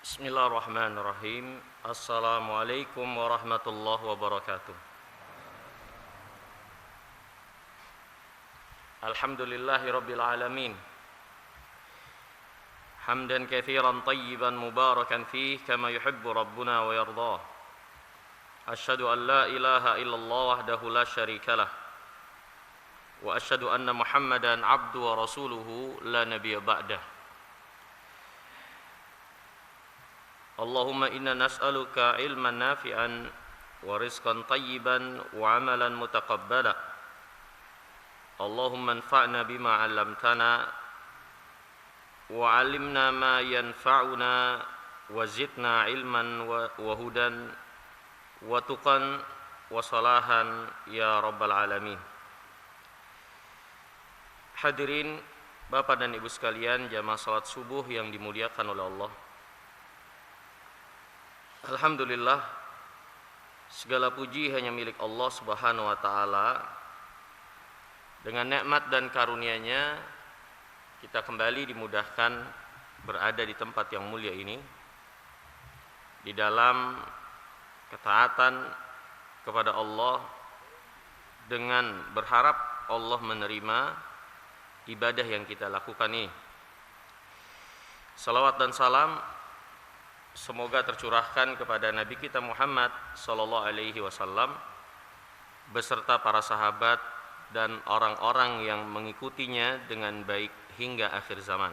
Bismillahirrahmanirrahim. Assalamualaikum warahmatullahi wabarakatuh. Alhamdulillahi rabbil alamin. Hamdan katsiran tayyiban mubarakan fihi kama yuhibbu rabbuna wa yardah. Asyhadu an la ilaha illallah wahdahu la syarikalah. Wa asyhadu anna Muhammadan abdu wa rasuluhu la nabiyya ba'dah. Allahumma inna nas'aluka ilman nafi'an wa rizqan tayyiban wa amalan mutaqabbala. Allahumma anfa'na bima 'allamtana wa 'allimna ma yanfa'una wa zidna ilman wa hudan wa tuqan wa salahan ya rabbal alamin. Hadirin Bapak dan Ibu sekalian, jamaah salat subuh yang dimuliakan oleh Allah. Alhamdulillah, segala puji hanya milik Allah Subhanahu wa taala. Dengan nikmat dan karunia-Nya kita kembali dimudahkan berada di tempat yang mulia ini, di dalam ketaatan kepada Allah, dengan berharap Allah menerima ibadah yang kita lakukan ini. Salawat dan salam semoga tercurahkan kepada Nabi kita Muhammad sallallahu alaihi wasallam beserta para sahabat dan orang-orang yang mengikutinya dengan baik hingga akhir zaman.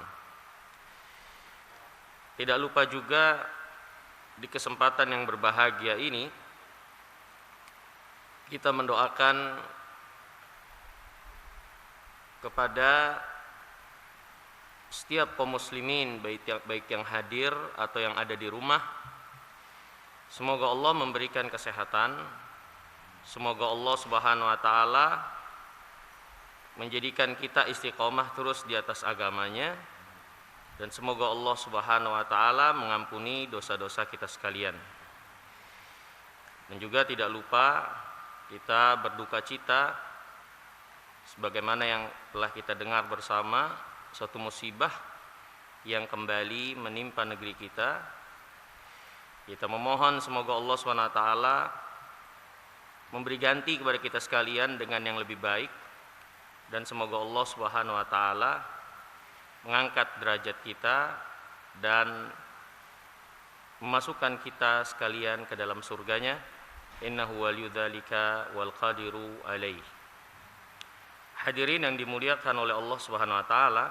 Tidak lupa juga di kesempatan yang berbahagia ini kita mendoakan kepada setiap kaum muslimin baik yang hadir atau yang ada di rumah. Semoga Allah memberikan kesehatan. Semoga Allah Subhanahu wa taala menjadikan kita istiqomah terus di atas agamanya, dan semoga Allah Subhanahu wa taala mengampuni dosa-dosa kita sekalian. Dan juga tidak lupa kita berduka cita sebagaimana yang telah kita dengar bersama, suatu musibah yang kembali menimpa negeri kita. Kita memohon semoga Allah SWT memberi ganti kepada kita sekalian dengan yang lebih baik, dan semoga Allah SWT mengangkat derajat kita dan memasukkan kita sekalian ke dalam surganya. Innahu waliyudzalika wal qadiru alaih. Hadirin yang dimuliakan oleh Allah Subhanahu wa taala,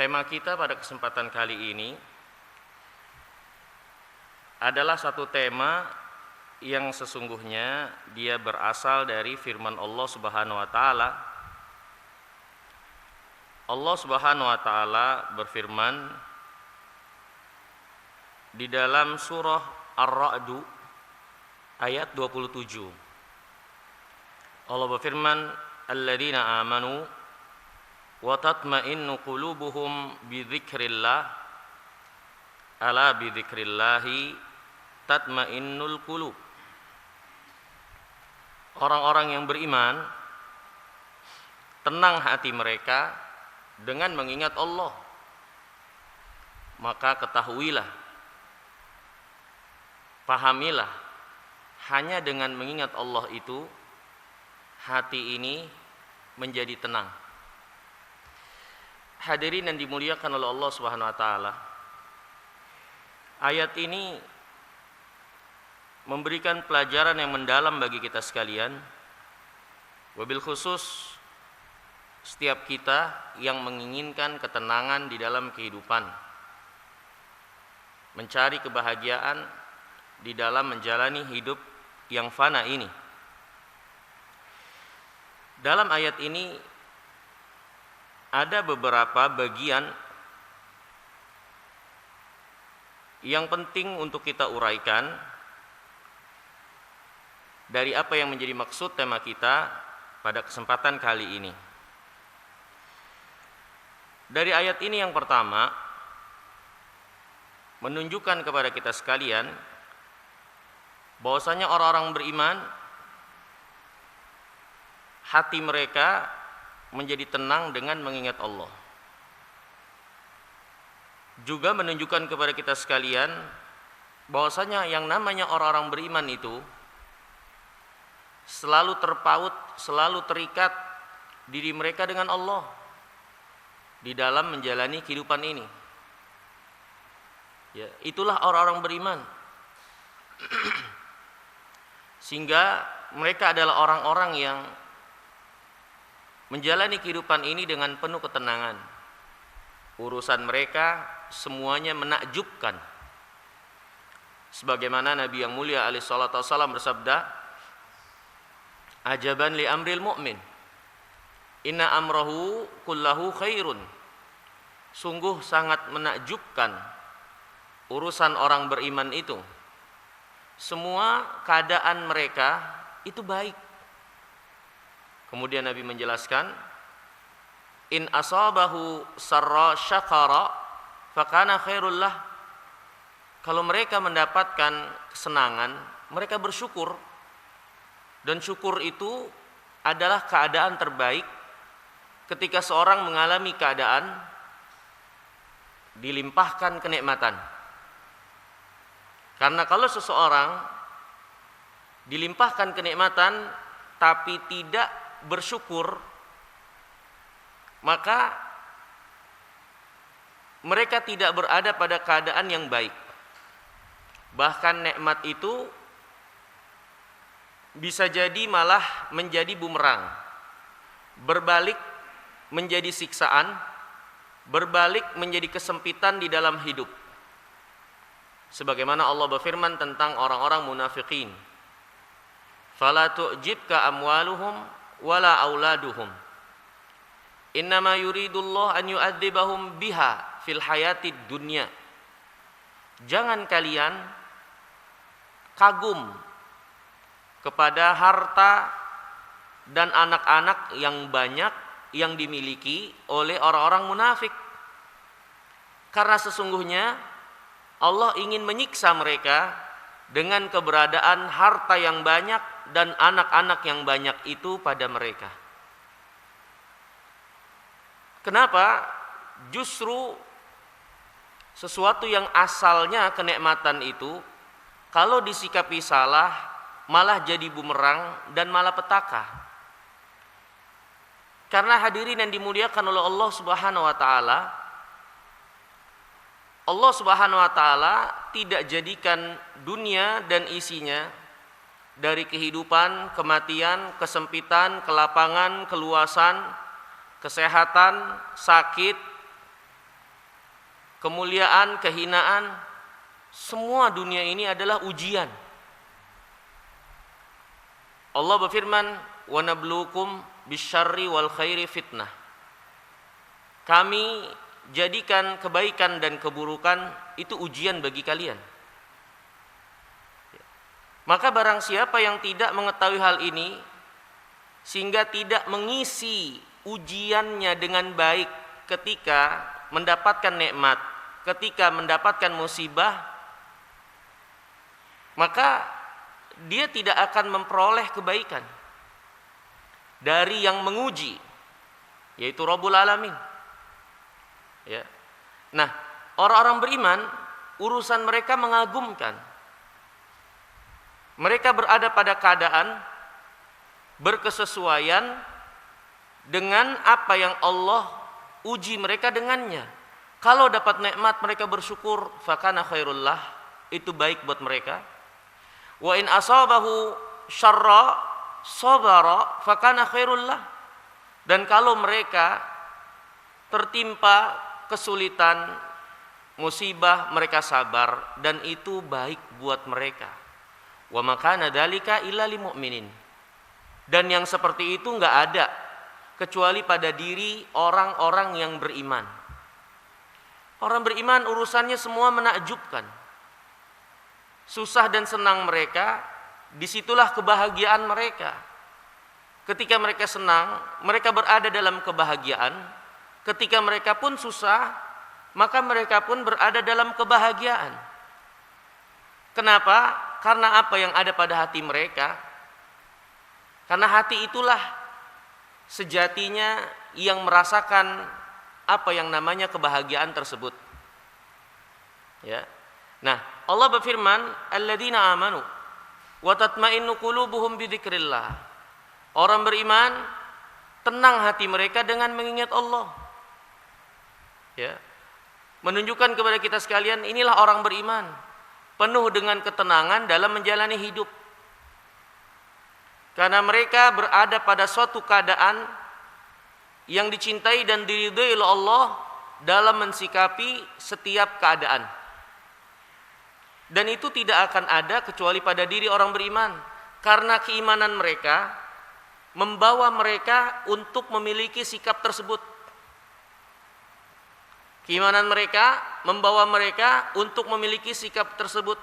tema kita pada kesempatan kali ini adalah satu tema yang sesungguhnya dia berasal dari firman Allah Subhanahu wa taala. Allah Subhanahu wa taala berfirman di dalam surah Ar-Ra'd ayat 27. Allah berfirman, alladzina amanu wa tatma'innu qulubuhum bi dzikrillah ala bi dzikrillahi tatma'innul qulub. Orang-orang yang beriman tenang hati mereka dengan mengingat Allah. Maka ketahuilah, pahamilah, hanya dengan mengingat Allah itu hati ini menjadi tenang. Hadirin yang dimuliakan oleh Allah Subhanahu wa taala, ayat ini memberikan pelajaran yang mendalam bagi kita sekalian, wabil khusus setiap kita yang menginginkan ketenangan di dalam kehidupan, mencari kebahagiaan di dalam menjalani hidup yang fana ini. Dalam ayat ini ada beberapa bagian yang penting untuk kita uraikan dari apa yang menjadi maksud tema kita pada kesempatan kali ini. Dari ayat ini yang pertama menunjukkan kepada kita sekalian bahwasanya orang-orang beriman hati mereka menjadi tenang dengan mengingat Allah. juga menunjukkan kepada kita sekalian bahwasanya yang namanya orang-orang beriman itu selalu terpaut, selalu terikat diri mereka dengan Allah di dalam menjalani kehidupan ini. Ya, itulah orang-orang beriman. Sehingga mereka adalah orang-orang yang menjalani kehidupan ini dengan penuh ketenangan. Urusan mereka semuanya menakjubkan. Sebagaimana Nabi yang mulia alaihi salatu wassalam bersabda, "Ajaban li amril mu'min, inna amrahu kullahu khairun." Sungguh sangat menakjubkan urusan orang beriman itu. Semua keadaan mereka itu baik. Kemudian Nabi menjelaskan, in asabahu sarra syakara fakana khairul lah. Kalau mereka mendapatkan kesenangan, mereka bersyukur. Dan syukur itu adalah keadaan terbaik ketika seorang mengalami keadaan dilimpahkan kenikmatan. Karena kalau seseorang dilimpahkan kenikmatan tapi tidak bersyukur, maka mereka tidak berada pada keadaan yang baik. Bahkan nikmat itu bisa jadi malah menjadi bumerang, berbalik menjadi siksaan, berbalik menjadi kesempitan di dalam hidup. Sebagaimana Allah berfirman tentang orang-orang munafikin, "Fala tu'jibka amwaluhum wala auladuhum. Innama yuridullah an yu'adzibahum biha fil hayatid dunya." Jangan kalian kagum kepada harta dan anak-anak yang banyak yang dimiliki oleh orang-orang munafik. Karena sesungguhnya Allah ingin menyiksa mereka dengan keberadaan harta yang banyak dan anak-anak yang banyak itu pada mereka. Kenapa? Justru sesuatu yang asalnya kenikmatan itu kalau disikapi salah malah jadi bumerang dan malapetaka. Karena hadirin yang dimuliakan oleh Allah Subhanahu wa taala, Allah Subhanahu wa taala tidak jadikan dunia dan isinya dari kehidupan, kematian, kesempitan, kelapangan, keluasan, kesehatan, sakit, kemuliaan, kehinaan, semua dunia ini adalah ujian. Allah berfirman, "Wa nabluukum bisyarri wal khairi fitnah." Kami jadikan kebaikan dan keburukan itu ujian bagi kalian. Maka barang siapa yang tidak mengetahui hal ini sehingga tidak mengisi ujiannya dengan baik ketika mendapatkan nikmat, ketika mendapatkan musibah, maka dia tidak akan memperoleh kebaikan dari yang menguji, yaitu Rabbul Alamin. Ya. Nah, orang-orang beriman urusan mereka mengagumkan. Mereka berada pada keadaan berkesesuaian dengan apa yang Allah uji mereka dengannya. Kalau dapat nikmat mereka bersyukur, fakana khairullah, itu baik buat mereka. Wa in asabahu syarra sabara fakana khairullah. Dan kalau mereka tertimpa kesulitan, musibah, mereka sabar dan itu baik buat mereka. Wa makana dzalika illa lil mu'minin. Dan yang seperti itu enggak ada kecuali pada diri orang-orang yang beriman. Orang beriman urusannya semua menakjubkan. Susah dan senang mereka, disitulah kebahagiaan mereka. Ketika mereka senang, mereka berada dalam kebahagiaan. Ketika mereka pun susah, maka mereka pun berada dalam kebahagiaan. Kenapa? Karena apa yang ada pada hati mereka. Karena hati itulah sejatinya yang merasakan apa yang namanya kebahagiaan tersebut. Ya. Nah, Allah berfirman, alladzina amanu wa tatma'innu qulubuhum bidzikrillah. Orang beriman tenang hati mereka dengan mengingat Allah. Ya. Menunjukkan kepada kita sekalian, inilah orang beriman, penuh dengan ketenangan dalam menjalani hidup. Karena mereka berada pada suatu keadaan yang dicintai dan diridhai oleh Allah dalam mensikapi setiap keadaan. Dan itu tidak akan ada kecuali pada diri orang beriman, karena keimanan mereka membawa mereka untuk memiliki sikap tersebut. Keimanan mereka membawa mereka untuk memiliki sikap tersebut.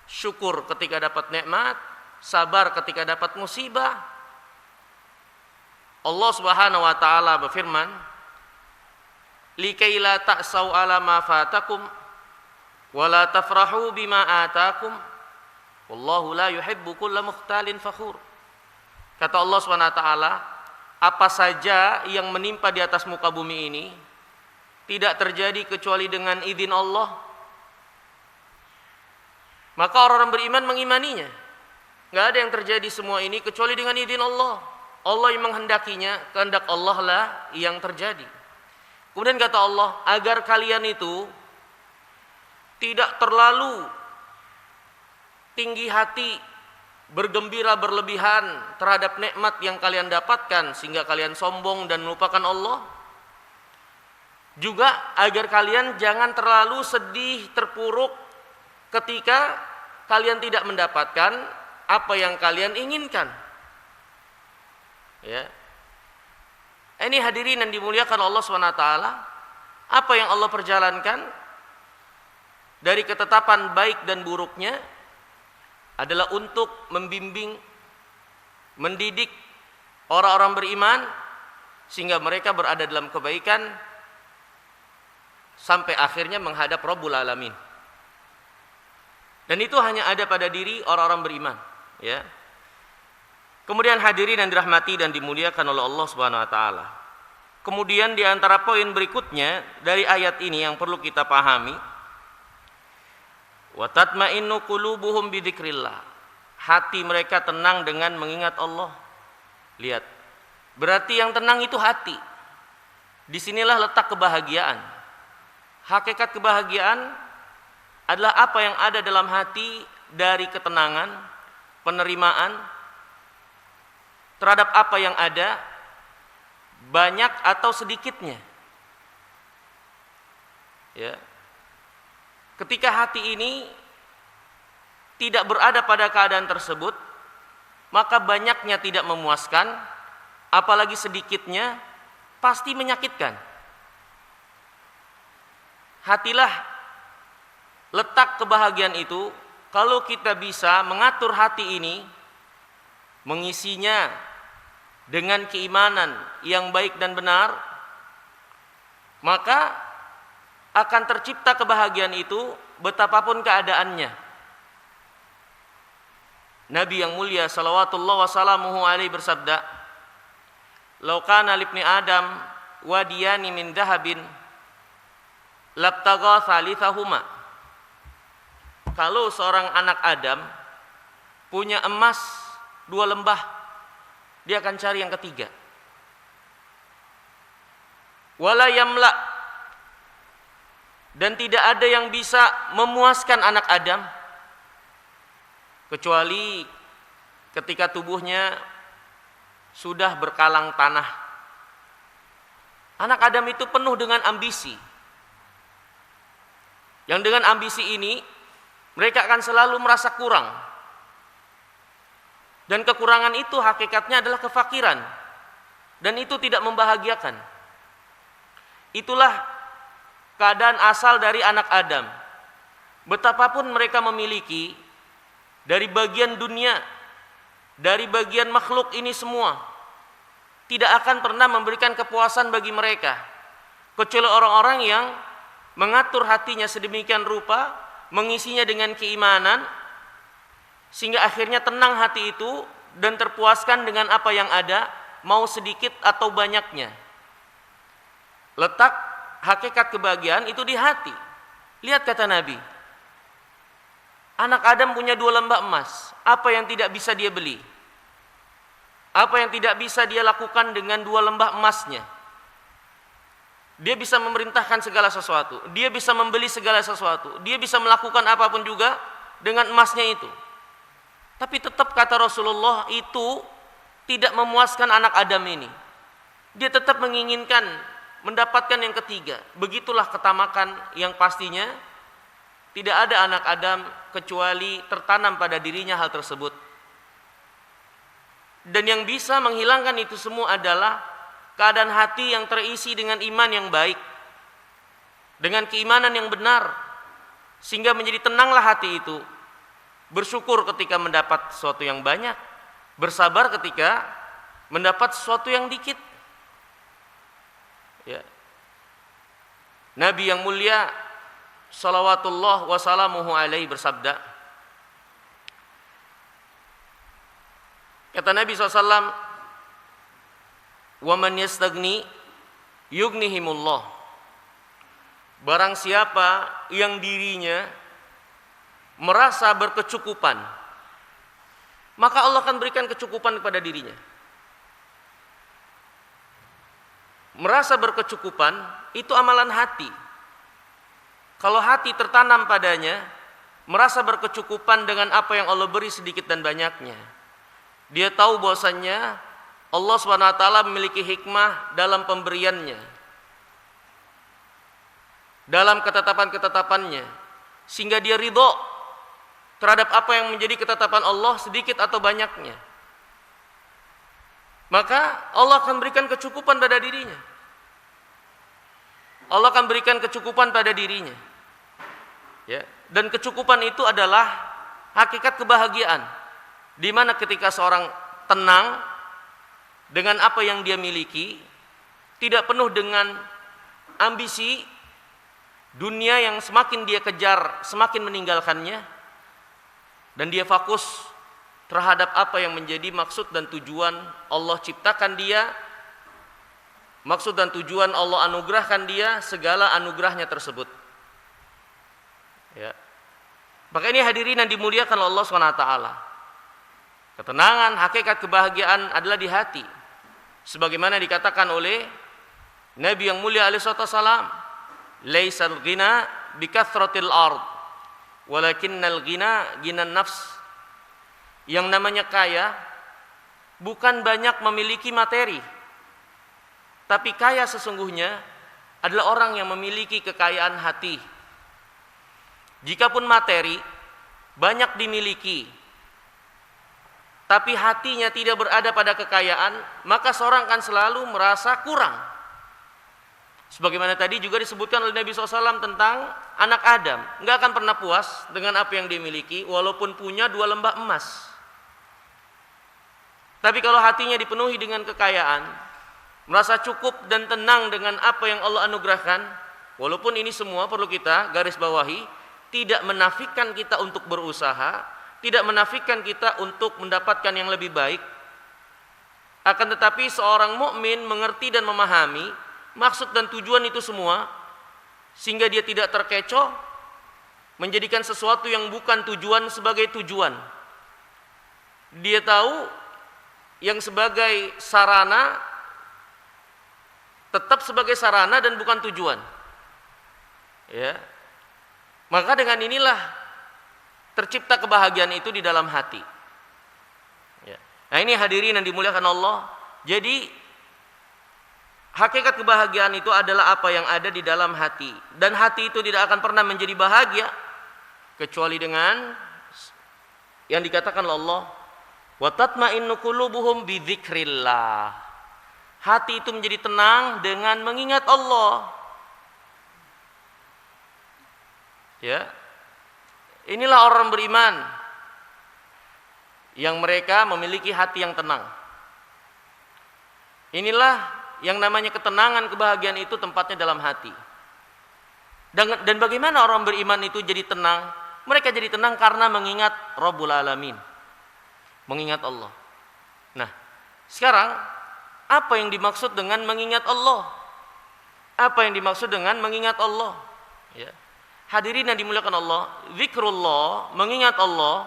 Syukur ketika dapat nikmat, sabar ketika dapat musibah. Allah Subhanahu wa taala berfirman, "Likaila ta'sau 'ala ma fatakum wa la tafrahu bima atakum wallahu la yuhibbu kulla mukhtalin fakhur." Kata Allah Subhanahu wa taala, apa saja yang menimpa di atas muka bumi ini tidak terjadi kecuali dengan izin Allah. Maka orang-orang beriman mengimaninya. Enggak ada yang terjadi semua ini kecuali dengan izin Allah. Allah yang menghendakinya, kehendak Allah lah yang terjadi. Kemudian kata Allah, agar kalian itu tidak terlalu tinggi hati, bergembira berlebihan terhadap nikmat yang kalian dapatkan sehingga kalian sombong dan melupakan Allah. Juga agar kalian jangan terlalu sedih, terpuruk ketika kalian tidak mendapatkan apa yang kalian inginkan. Ya. Ini hadirin yang dimuliakan Allah SWT, apa yang Allah perjalankan dari ketetapan baik dan buruknya adalah untuk membimbing, mendidik orang-orang beriman sehingga mereka berada dalam kebaikan sampai akhirnya menghadap Rabbul Alamin. Dan itu hanya ada pada diri orang-orang beriman, ya. Kemudian hadirin yang dirahmati dan dimuliakan oleh Allah Subhanahu wa taala. Kemudian di antara poin berikutnya dari ayat ini yang perlu kita pahami, wa tatma'innu qulubuhum bidzikrillah. Hati mereka tenang dengan mengingat Allah. Lihat, berarti yang tenang itu hati. Disinilah letak kebahagiaan. Hakikat kebahagiaan adalah apa yang ada dalam hati dari ketenangan, penerimaan terhadap apa yang ada, banyak atau sedikitnya. Ya. Ketika hati ini tidak berada pada keadaan tersebut, maka banyaknya tidak memuaskan, apalagi sedikitnya pasti menyakitkan. Hatilah letak kebahagiaan itu. Kalau kita bisa mengatur hati ini, mengisinya dengan keimanan yang baik dan benar, maka akan tercipta kebahagiaan itu betapapun keadaannya. Nabi yang mulia salawatullah wassalamuhu alaihi bersabda, "Lau kana libni Adam wadiyani min dhahabin labtagha thalithahuma." Kalau seorang anak Adam punya emas 2 lembah, dia akan cari yang ketiga. Wala yamla, dan tidak ada yang bisa memuaskan anak Adam kecuali ketika tubuhnya sudah berkalang tanah. Anak Adam itu penuh dengan ambisi. Yang dengan ambisi ini mereka akan selalu merasa kurang. Dan kekurangan itu hakikatnya adalah kefakiran. Dan itu tidak membahagiakan. Itulah keadaan asal dari anak Adam. Betapapun mereka memiliki dari bagian dunia, dari bagian makhluk ini semua, tidak akan pernah memberikan kepuasan bagi mereka, kecuali orang-orang yang mengatur hatinya sedemikian rupa, mengisinya dengan keimanan, sehingga akhirnya tenang hati itu dan terpuaskan dengan apa yang ada, mau sedikit atau banyaknya. Letak hakikat kebahagiaan itu di hati. Lihat kata Nabi, Anak Adam punya 2 lembah emas. Apa yang tidak bisa dia beli? Apa yang tidak bisa dia lakukan dengan 2 lembah emasnya? Dia bisa memerintahkan segala sesuatu, dia bisa membeli segala sesuatu, dia bisa melakukan apapun juga dengan emasnya itu. Tapi tetap kata Rasulullah, itu tidak memuaskan anak Adam ini. Dia tetap menginginkan mendapatkan yang ketiga. Begitulah ketamakan yang pastinya tidak ada anak Adam kecuali tertanam pada dirinya hal tersebut. Dan yang bisa menghilangkan itu semua adalah keadaan hati yang terisi dengan iman yang baik, dengan keimanan yang benar, sehingga menjadi tenanglah hati itu. Bersyukur ketika mendapat sesuatu yang banyak, bersabar ketika mendapat sesuatu yang dikit. Ya. Nabi yang mulia salawatullah wassalamuhu alaihi bersabda, kata Nabi SAW, "Wa man yastagni yughnihimullah." Barang siapa yang dirinya merasa berkecukupan, maka Allah akan berikan kecukupan kepada dirinya. Merasa berkecukupan itu amalan hati. Kalau hati tertanam padanya merasa berkecukupan dengan apa yang Allah beri sedikit dan banyaknya, dia tahu bahwasannya Allah SWT memiliki hikmah dalam pemberiannya, dalam ketetapan-ketetapannya, sehingga dia ridho terhadap apa yang menjadi ketetapan Allah sedikit atau banyaknya. Maka Allah akan berikan kecukupan pada dirinya. Allah akan berikan kecukupan pada dirinya. Ya, dan kecukupan itu adalah hakikat kebahagiaan, di mana ketika seorang tenang dengan apa yang dia miliki, tidak penuh dengan ambisi dunia yang semakin dia kejar, semakin meninggalkannya, dan dia fokus terhadap apa yang menjadi maksud dan tujuan Allah ciptakan dia, maksud dan tujuan Allah anugerahkan dia, segala anugerahnya tersebut. Ya. Maka ini hadirin yang dimuliakan Allah SWT. Ketenangan, hakikat kebahagiaan adalah di hati. Sebagaimana dikatakan oleh Nabi yang mulia alaihi wasallam, "Laisal ghina bikathratil ard, walakinnal ghina ghinan nafs." Yang namanya kaya bukan banyak memiliki materi, tapi kaya sesungguhnya adalah orang yang memiliki kekayaan hati. Jikapun materi banyak dimiliki, tapi hatinya tidak berada pada kekayaan, maka seorang akan selalu merasa kurang. Sebagaimana tadi juga disebutkan oleh Nabi SAW tentang anak Adam, nggak akan pernah puas dengan apa yang dimiliki, walaupun punya 2 lembah emas. Tapi kalau hatinya dipenuhi dengan kekayaan, merasa cukup dan tenang dengan apa yang Allah anugerahkan, walaupun ini semua perlu kita garis bawahi, tidak menafikan kita untuk berusaha, tidak menafikan kita untuk mendapatkan yang lebih baik. Akan tetapi seorang mukmin mengerti dan memahami maksud dan tujuan itu semua, sehingga dia tidak terkecoh menjadikan sesuatu yang bukan tujuan sebagai tujuan. Dia tahu yang sebagai sarana tetap sebagai sarana dan bukan tujuan. Ya. Maka dengan inilah tercipta kebahagiaan itu di dalam hati. Ya. Nah, ini hadirin yang dimuliakan Allah. Jadi hakikat kebahagiaan itu adalah apa yang ada di dalam hati, dan hati itu tidak akan pernah menjadi bahagia kecuali dengan yang dikatakan oleh Allah, wa tatma'innu qulubuhum bidzikrillah. Hati itu menjadi tenang dengan mengingat Allah. Ya. Inilah orang beriman yang mereka memiliki hati yang tenang. Inilah yang namanya ketenangan, kebahagiaan itu tempatnya dalam hati. Dan bagaimana orang beriman itu jadi tenang? Mereka jadi tenang karena mengingat Rabbul Alamin, mengingat Allah. Nah, sekarang apa yang dimaksud dengan mengingat Allah? Apa yang dimaksud dengan mengingat Allah? Ya. Hadirin yang dimuliakan Allah, zikrullah, mengingat Allah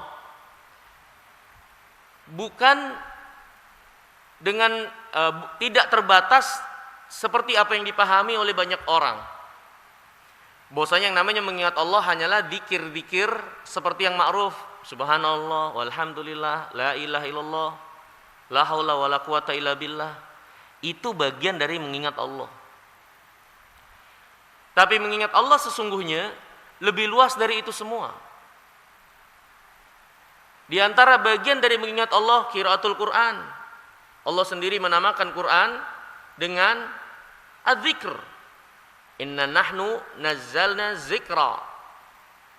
bukan dengan tidak terbatas seperti apa yang dipahami oleh banyak orang. Bahwasanya yang namanya mengingat Allah hanyalah zikir-zikir seperti yang ma'ruf, subhanallah, walhamdulillah, la ilaha illallah, la haula wala quwata illa billah. Itu bagian dari mengingat Allah. Tapi mengingat Allah sesungguhnya lebih luas dari itu semua. Di antara bagian dari mengingat Allah, qiraatul Quran. Allah sendiri menamakan Quran dengan az-zikr. Inna nahnu nazzalna zikra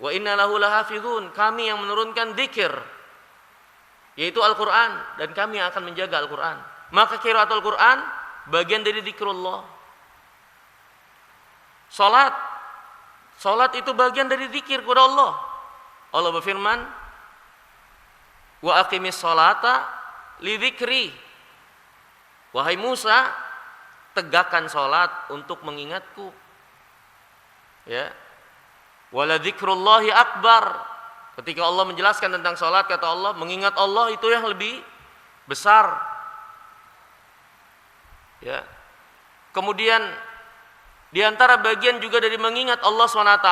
wa inna lahu lahafizun. Kami yang menurunkan zikir, yaitu Al-Quran, dan kami yang akan menjaga Al-Quran. Maka qiraatul Quran bagian dari zikrullah. Salat itu bagian dari zikir kepada Allah. Allah berfirman, wa aqimis salata li dzikri. Wahai Musa, tegakkan salat untuk mengingatku. Ya. Wala dzikrullahi akbar. Ketika Allah menjelaskan tentang salat, kata Allah, mengingat Allah itu yang lebih besar. Ya. Kemudian di antara bagian juga dari mengingat Allah SWT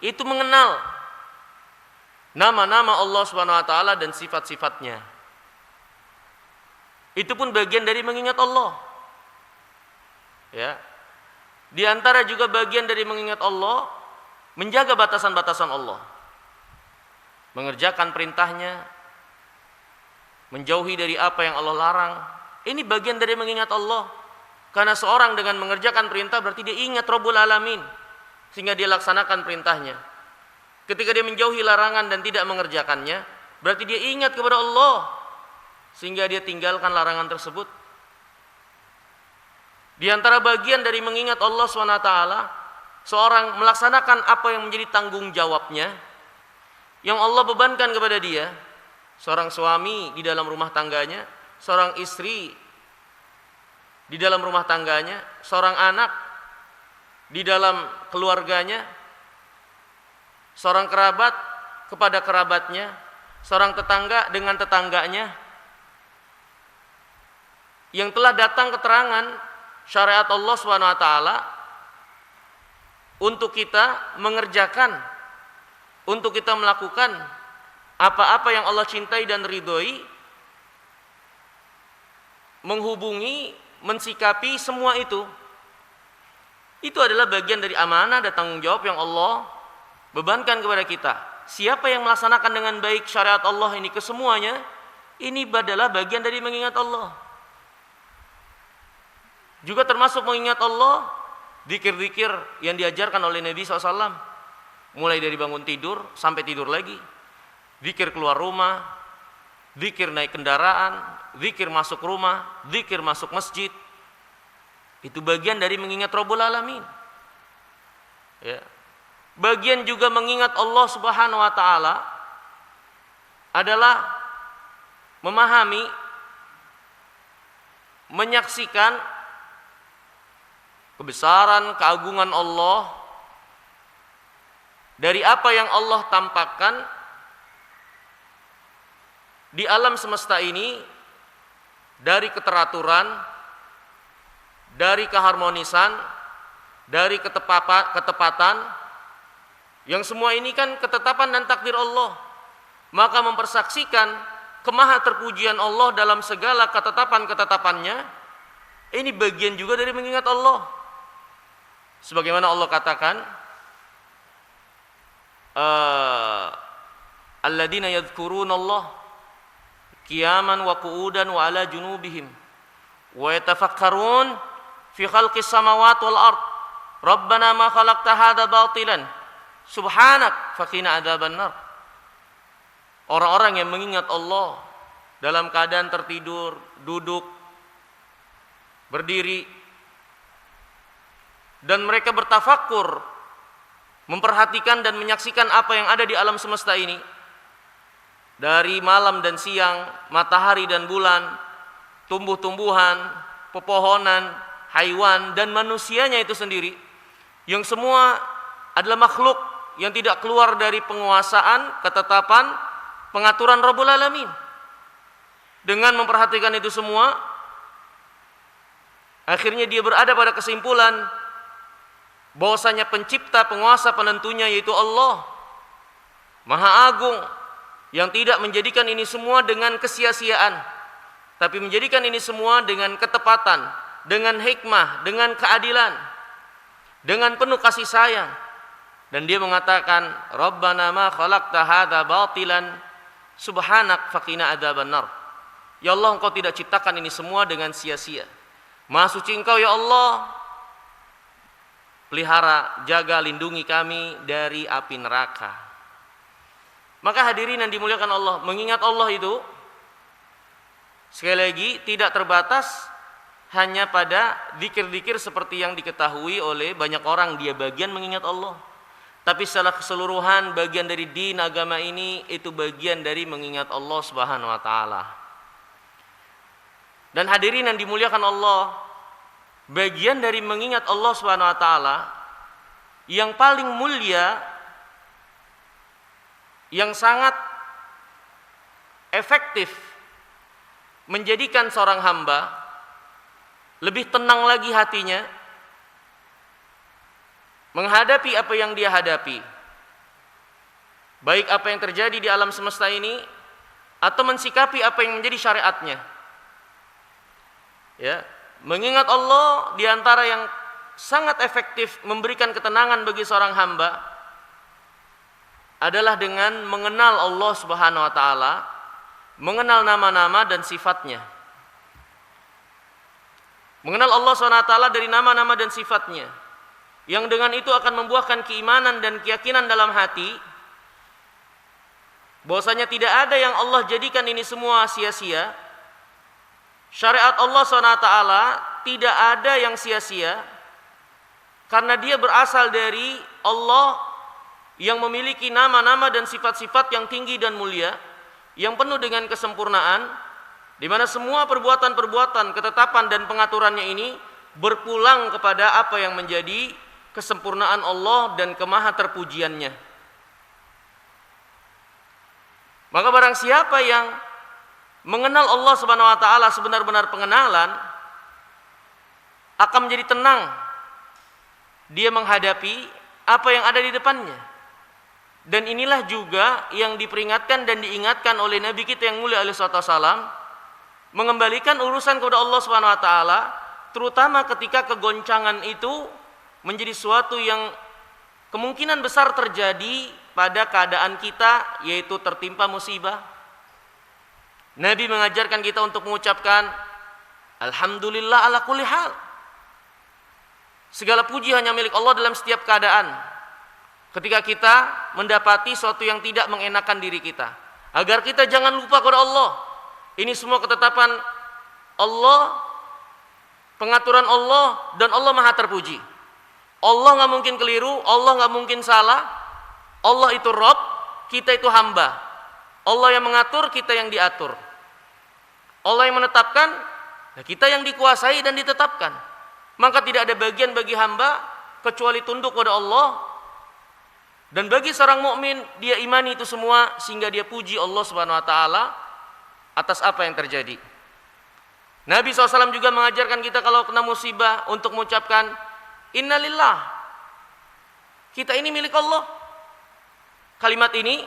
itu mengenal nama-nama Allah SWT dan sifat-sifatnya. Itu pun bagian dari mengingat Allah. Ya. Di antara juga bagian dari mengingat Allah, menjaga batasan-batasan Allah. Mengerjakan perintahnya, menjauhi dari apa yang Allah larang. Ini bagian dari mengingat Allah. Karena seorang dengan mengerjakan perintah berarti dia ingat Rabbul Alamin, sehingga dia laksanakan perintahnya. Ketika dia menjauhi larangan dan tidak mengerjakannya, berarti dia ingat kepada Allah, sehingga dia tinggalkan larangan tersebut. Di antara bagian dari mengingat Allah SWT, seorang melaksanakan apa yang menjadi tanggung jawabnya, yang Allah bebankan kepada dia. Seorang suami di dalam rumah tangganya, seorang istri di dalam rumah tangganya, seorang anak di dalam keluarganya, seorang kerabat kepada kerabatnya, seorang tetangga dengan tetangganya, yang telah datang keterangan syariat Allah SWT untuk kita mengerjakan, untuk kita melakukan apa-apa yang Allah cintai dan ridhoi, menghubungi, mensikapi semua itu adalah bagian dari amanah dan tanggung jawab yang Allah bebankan kepada kita. Siapa yang melaksanakan dengan baik syariat Allah ini kesemuanya, ini adalah bagian dari mengingat Allah. Juga termasuk mengingat Allah, zikir-zikir yang diajarkan oleh Nabi SAW, mulai dari bangun tidur sampai tidur lagi, zikir keluar rumah, zikir naik kendaraan, zikir masuk rumah, zikir masuk masjid. Itu bagian dari mengingat Rabbul Alamin. Ya. Bagian juga mengingat Allah Subhanahu wa taala adalah memahami, menyaksikan kebesaran, keagungan Allah dari apa yang Allah tampakkan di alam semesta ini, dari keteraturan, dari keharmonisan, dari ketepatan, yang semua ini kan ketetapan dan takdir Allah. Maka mempersaksikan kemaha terpujian Allah dalam segala ketetapan-ketetapannya, ini bagian juga dari mengingat Allah. Sebagaimana Allah katakan, alladzina yadhkuruna Allah qiyaman wa qu'udan wa ala junubihim wa yatafakkarun fi khalqis samawati wal ard rabbana ma khalaqta hadza batilan subhanak faqina adzabannar. Orang-orang yang mengingat Allah dalam keadaan tertidur, duduk, berdiri, dan mereka bertafakkur, memperhatikan dan menyaksikan apa yang ada di alam semesta ini, dari malam dan siang, matahari dan bulan, tumbuh-tumbuhan, pepohonan, haiwan, dan manusianya itu sendiri, yang semua adalah makhluk yang tidak keluar dari penguasaan, ketetapan, pengaturan Rabbul Alamin. Dengan memperhatikan itu semua, akhirnya dia berada pada kesimpulan bahwasanya pencipta, penguasa, penentunya yaitu Allah Maha Agung, yang tidak menjadikan ini semua dengan kesia-siaan, tapi menjadikan ini semua dengan ketepatan, dengan hikmah, dengan keadilan, dengan penuh kasih sayang. Dan dia mengatakan, Rabbana ma khalaqta hadza batilan subhanak faqina adzabannar. Ya Allah, Engkau tidak ciptakan ini semua dengan sia-sia. Maha suci Engkau ya Allah. Pelihara, jaga, lindungi kami dari api neraka. Maka hadirin yang dimuliakan Allah, mengingat Allah itu sekali lagi tidak terbatas hanya pada zikir-zikir seperti yang diketahui oleh banyak orang, dia bagian mengingat Allah. Tapi secara keseluruhan bagian dari din agama ini itu bagian dari mengingat Allah Subhanahu wa taala. Dan hadirin yang dimuliakan Allah, bagian dari mengingat Allah Subhanahu wa taala yang paling mulia, yang sangat efektif menjadikan seorang hamba lebih tenang lagi hatinya menghadapi apa yang dia hadapi, baik apa yang terjadi di alam semesta ini atau mensikapi apa yang menjadi syariatnya. Ya, mengingat Allah di antara yang sangat efektif memberikan ketenangan bagi seorang hamba adalah dengan mengenal Allah Subhanahu wa taala, mengenal nama-nama dan sifatnya. Mengenal Allah Subhanahu wa taala dari nama-nama dan sifatnya, yang dengan itu akan membuahkan keimanan dan keyakinan dalam hati bahwasanya tidak ada yang Allah jadikan ini semua sia-sia. Syariat Allah SWT tidak ada yang sia-sia, karena dia berasal dari Allah yang memiliki nama-nama dan sifat-sifat yang tinggi dan mulia, yang penuh dengan kesempurnaan, di mana semua perbuatan-perbuatan, ketetapan dan pengaturannya ini berpulang kepada apa yang menjadi kesempurnaan Allah dan kemaha terpujiannya. Maka barang siapa yang mengenal Allah Subhanahu wa taala sebenar-benar pengenalan, akan menjadi tenang dia menghadapi apa yang ada di depannya. Dan inilah juga yang diperingatkan dan diingatkan oleh Nabi kita yang mulia alaihi wasallam, mengembalikan urusan kepada Allah Subhanahu wa taala, terutama ketika kegoncangan itu menjadi suatu yang kemungkinan besar terjadi pada keadaan kita, yaitu tertimpa musibah. Nabi mengajarkan kita untuk mengucapkan alhamdulillah ala kulli hal. Segala puji hanya milik Allah dalam setiap keadaan. Ketika kita mendapati sesuatu yang tidak mengenakan diri kita, agar kita jangan lupa kepada Allah. Ini semua ketetapan Allah, pengaturan Allah, dan Allah Maha terpuji. Allah nggak mungkin keliru, Allah nggak mungkin salah. Allah itu Rabb, kita itu hamba. Allah yang mengatur, kita yang diatur. Allah yang menetapkan, kita yang dikuasai dan ditetapkan. Maka tidak ada bagian bagi hamba kecuali tunduk kepada Allah. Dan bagi seorang mukmin, dia imani itu semua sehingga dia puji Allah Subhanahu wa taala atas apa yang terjadi. Nabi SAW juga mengajarkan kita kalau kena musibah untuk mengucapkan innalillah. Kita ini milik Allah. Kalimat ini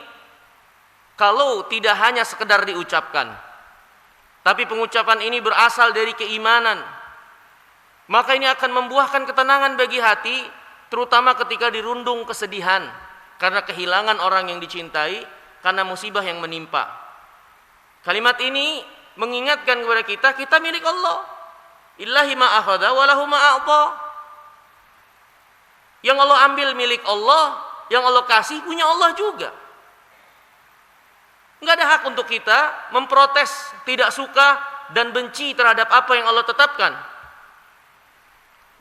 kalau tidak hanya sekedar diucapkan, tapi pengucapan ini berasal dari keimanan, maka ini akan membuahkan ketenangan bagi hati, terutama ketika dirundung kesedihan karena kehilangan orang yang dicintai, karena musibah yang menimpa. Kalimat ini mengingatkan kepada kita, kita milik Allah. Illahi ma akhadha wa lahu ma a'ta. Yang Allah ambil milik Allah, yang Allah kasih punya Allah juga. Enggak ada hak untuk kita memprotes, tidak suka dan benci terhadap apa yang Allah tetapkan.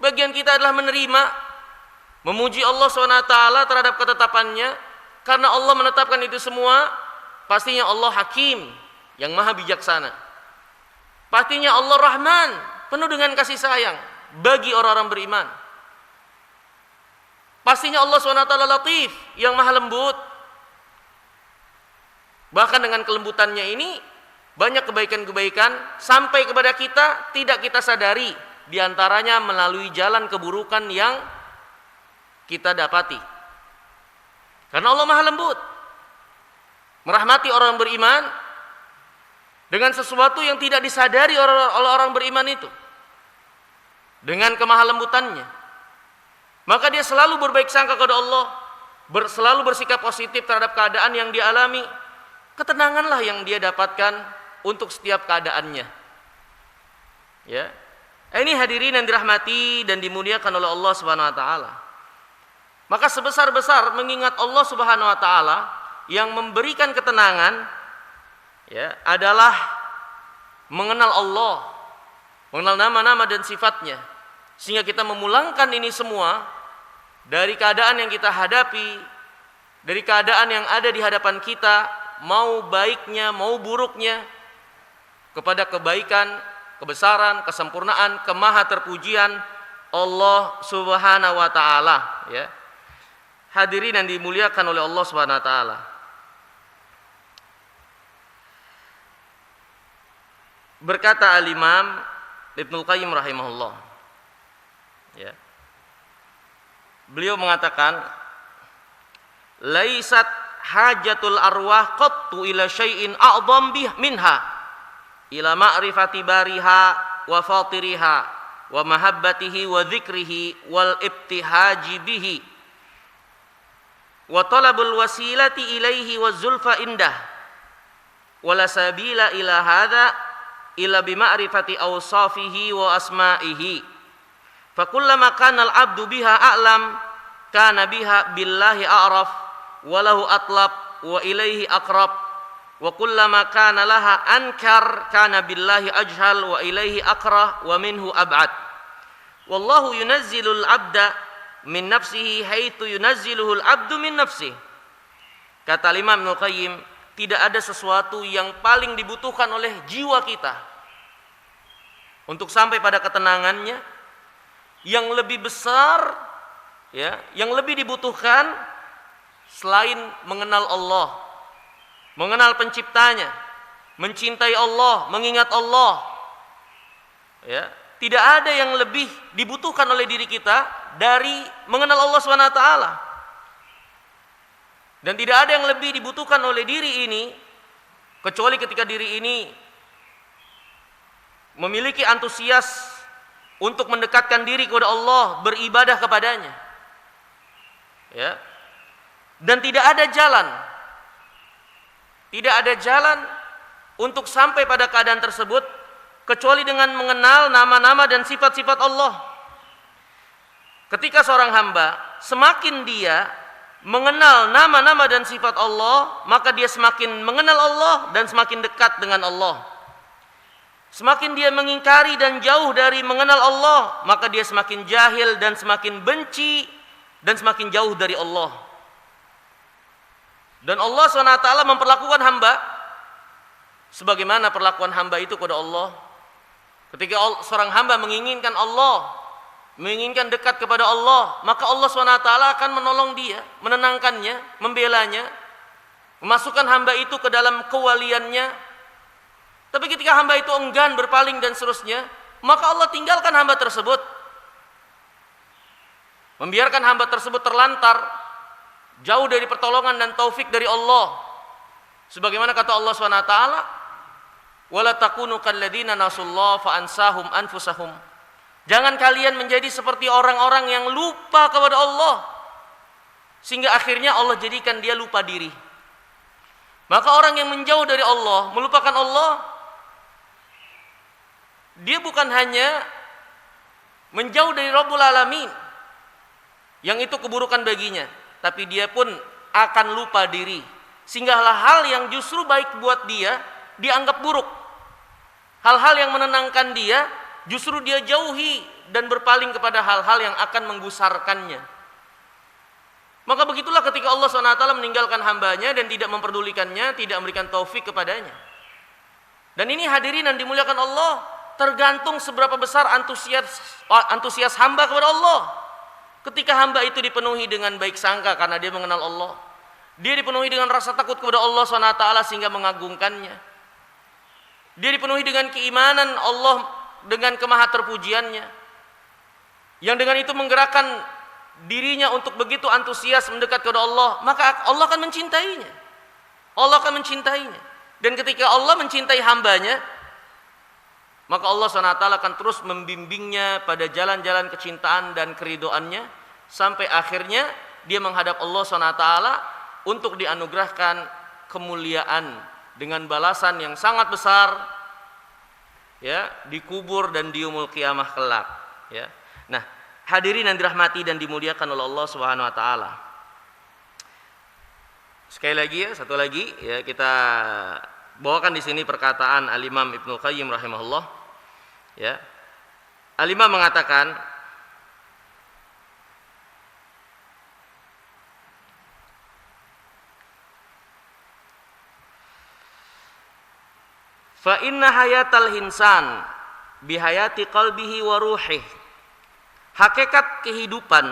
Bagian kita adalah menerima, memuji Allah SWT terhadap ketetapannya, karena Allah menetapkan itu semua. Pastinya Allah Hakim, yang maha bijaksana. Pastinya Allah Rahman, penuh dengan kasih sayang bagi orang-orang beriman. Pastinya Allah SWT Latif, yang maha lembut. Bahkan dengan kelembutannya ini banyak kebaikan-kebaikan sampai kepada kita tidak kita sadari, diantaranya melalui jalan keburukan yang kita dapati. Karena Allah maha lembut, merahmati orang beriman dengan sesuatu yang tidak disadari oleh orang beriman itu. Dengan kemahalembutannya, maka dia selalu berbaik sangka kepada Allah, selalu bersikap positif terhadap keadaan yang dialami. Ketenanganlah yang dia dapatkan untuk setiap keadaannya. Ya, ini hadirin yang dirahmati dan dimuliakan oleh Allah Subhanahu wa taala. Maka sebesar-besar mengingat Allah Subhanahu wa taala yang memberikan ketenangan, ya, adalah mengenal Allah, mengenal nama-nama dan sifatnya, sehingga kita memulangkan ini semua dari keadaan yang kita hadapi, dari keadaan yang ada di hadapan kita, mau baiknya mau buruknya, kepada kebaikan, kebesaran, kesempurnaan, kemaha terpujian Allah Subhanahu wa taala, ya. Hadirin yang dimuliakan oleh Allah Subhanahu wa taala. Berkata Al-Imam Ibnul Qayyim rahimahullah, ya, beliau mengatakan, laisat hajatul arwah qattu ila syai'in a'dham minha ila ma'rifati bariha wa fatiriha wa mahabbatihi wa dzikrihi wal ibtihaji bihi wa talabul wasilati ilaihi wa zulfa indah wala sabila ila hadza illa bima'rifati awsafihi wa asma'ihi fa kullama kana al-'abdu biha a'lam kana biha billahi a'raf wa lahu atlab wa ilaihi aqrab wa kullama kana laha ankar kana billahi ajhal wa ilaihi aqrah wa minhu ab'ad wallahu yunazzilul 'abda min nafsihi haitsu yunazziluhul 'abdu min nafsihi. Kata Imam Ibnu Qayyim, tidak ada sesuatu yang paling dibutuhkan oleh jiwa kita untuk sampai pada ketenangannya yang lebih besar, ya, yang lebih dibutuhkan selain mengenal Allah, mengenal penciptanya, mencintai Allah, mengingat Allah. Ya, tidak ada yang lebih dibutuhkan oleh diri kita dari mengenal Allah Subhanahu wa taala. Dan tidak ada yang lebih dibutuhkan oleh diri ini kecuali ketika diri ini memiliki antusias untuk mendekatkan diri kepada Allah, beribadah kepadanya. Ya. Dan tidak ada jalan untuk sampai pada keadaan tersebut kecuali dengan mengenal nama-nama dan sifat-sifat Allah. Ketika seorang hamba semakin dia mengenal nama-nama dan sifat Allah, maka dia semakin mengenal Allah dan semakin dekat dengan Allah. Semakin dia mengingkari dan jauh dari mengenal Allah, maka dia semakin jahil dan semakin benci dan semakin jauh dari Allah. Dan Allah SWT memperlakukan hamba sebagaimana perlakuan hamba itu kepada Allah. Ketika seorang hamba menginginkan Allah, menginginkan dekat kepada Allah, maka Allah SWT akan menolong dia, menenangkannya, membelanya, memasukkan hamba itu ke dalam kewaliannya. Tapi ketika hamba itu enggan, berpaling dan seterusnya, maka Allah tinggalkan hamba tersebut, membiarkan hamba tersebut terlantar jauh dari pertolongan dan taufik dari Allah. Sebagaimana kata Allah SWT, wala takunu kalladzina nasullah fa ansahum anfusahum. Jangan kalian menjadi seperti orang-orang yang lupa kepada Allah sehingga akhirnya Allah jadikan dia lupa diri. Maka orang yang menjauh dari Allah, melupakan Allah, dia bukan hanya menjauh dari Rabbul Alamin yang itu keburukan baginya, tapi dia pun akan lupa diri, sehingga hal-hal yang justru baik buat dia dianggap buruk. Hal-hal yang menenangkan dia justru dia jauhi dan berpaling kepada hal-hal yang akan menggusarkannya. Maka begitulah ketika Allah SWT meninggalkan hambanya dan tidak memperdulikannya, tidak memberikan taufik kepadanya. Dan ini hadirin yang dimuliakan Allah, tergantung seberapa besar antusias hamba kepada Allah. Ketika hamba itu dipenuhi dengan baik sangka karena dia mengenal Allah, dia dipenuhi dengan rasa takut kepada Allah SWT sehingga mengagungkannya, dia dipenuhi dengan keimanan Allah dengan kemahaterpujiannya, yang dengan itu menggerakkan dirinya untuk begitu antusias mendekat kepada Allah, maka Allah akan mencintainya. Allah akan mencintainya. Dan ketika Allah mencintai hambanya, maka Allah SWT akan terus membimbingnya pada jalan-jalan kecintaan dan keridoannya, sampai akhirnya dia menghadap Allah SWT untuk dianugerahkan kemuliaan dengan balasan yang sangat besar, ya, di kubur dan di yaumul qiyamah kelak, ya. Nah, hadirin yang dirahmati dan dimuliakan oleh Allah Subhanahu wa taala. Sekali lagi ya, satu lagi ya, kita bawakan di sini perkataan Al-Imam Ibnu Qayyim rahimahullah, ya. Al-Imam mengatakan, fa inna hayatal insan bihayati qalbihi wa ruhih. Hakikat kehidupan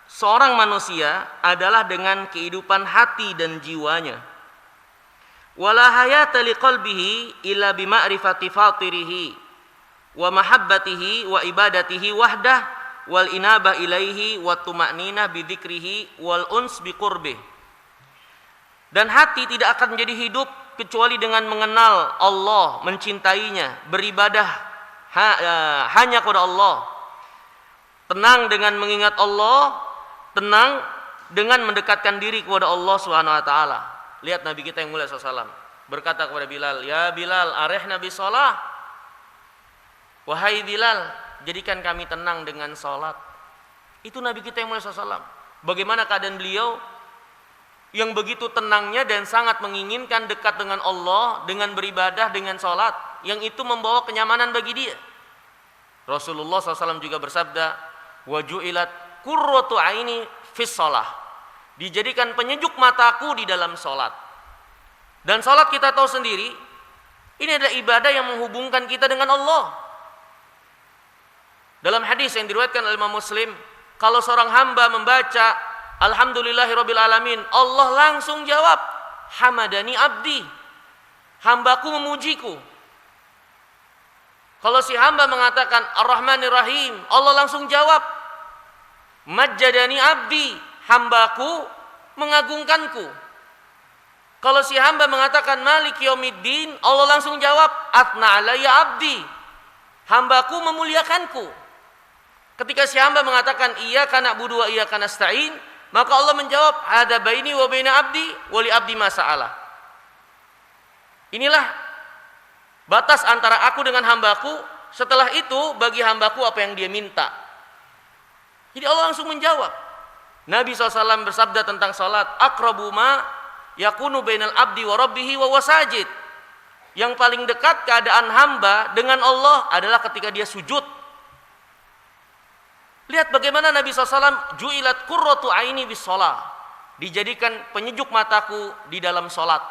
seorang manusia adalah dengan kehidupan hati dan jiwanya. Wala hayata liqalbihi illa bima'rifati fatirihi wa mahabbatihi wa ibadatihi wahdah wal inabah ilaihi wa tuma'ninah bidzikrihi wal uns biqurbih. Dan hati tidak akan menjadi hidup kecuali dengan mengenal Allah, mencintainya, beribadah hanya kepada Allah, tenang dengan mengingat Allah, tenang dengan mendekatkan diri kepada Allah Subhanahu wa taala. Lihat Nabi kita yang mulia SAW berkata kepada Bilal, "Ya Bilal, arihna bis shalah." Wahai Bilal, jadikan kami tenang dengan salat. Itu Nabi kita yang mulia SAW. Bagaimana keadaan beliau yang begitu tenangnya dan sangat menginginkan dekat dengan Allah dengan beribadah, dengan salat, yang itu membawa kenyamanan bagi dia. Rasulullah SAW juga bersabda, "Wa ju'ilat qurratu aini fis shalah." Dijadikan penyejuk mataku di dalam salat. Dan salat kita tahu sendiri, ini adalah ibadah yang menghubungkan kita dengan Allah. Dalam hadis yang diriwayatkan oleh Imam Muslim, kalau seorang hamba membaca Alhamdulillahirabbil alamin, Allah langsung jawab, "Hamadani abdi." Hambaku memujiku. Kalau si hamba mengatakan Ar-Rahmanir Rahim, Allah langsung jawab, "Majjadani abdi." Hambaku mengagungkanku. Kalau si hamba mengatakan Maliki Yaumiddin, Allah langsung jawab, "Athna alayya abdi." Hambaku memuliakanku. Ketika si hamba mengatakan Iyyaka na'budu wa iyyaka nasta'in, maka Allah menjawab, "Hada baini wa baina abdi wa li abdi ma sa'ala." Inilah batas antara aku dengan hambaku. Setelah itu bagi hambaku apa yang dia minta. Jadi Allah langsung menjawab. Nabi SAW bersabda tentang salat, "Aqrabu ma yakunu bainal abdi wa rabbihi wa wasajid." Yang paling dekat keadaan hamba dengan Allah adalah ketika dia sujud. Lihat bagaimana Nabi SAW, "Ju'ilat qurratu aini bis shalah." Dijadikan penyejuk mataku di dalam salat.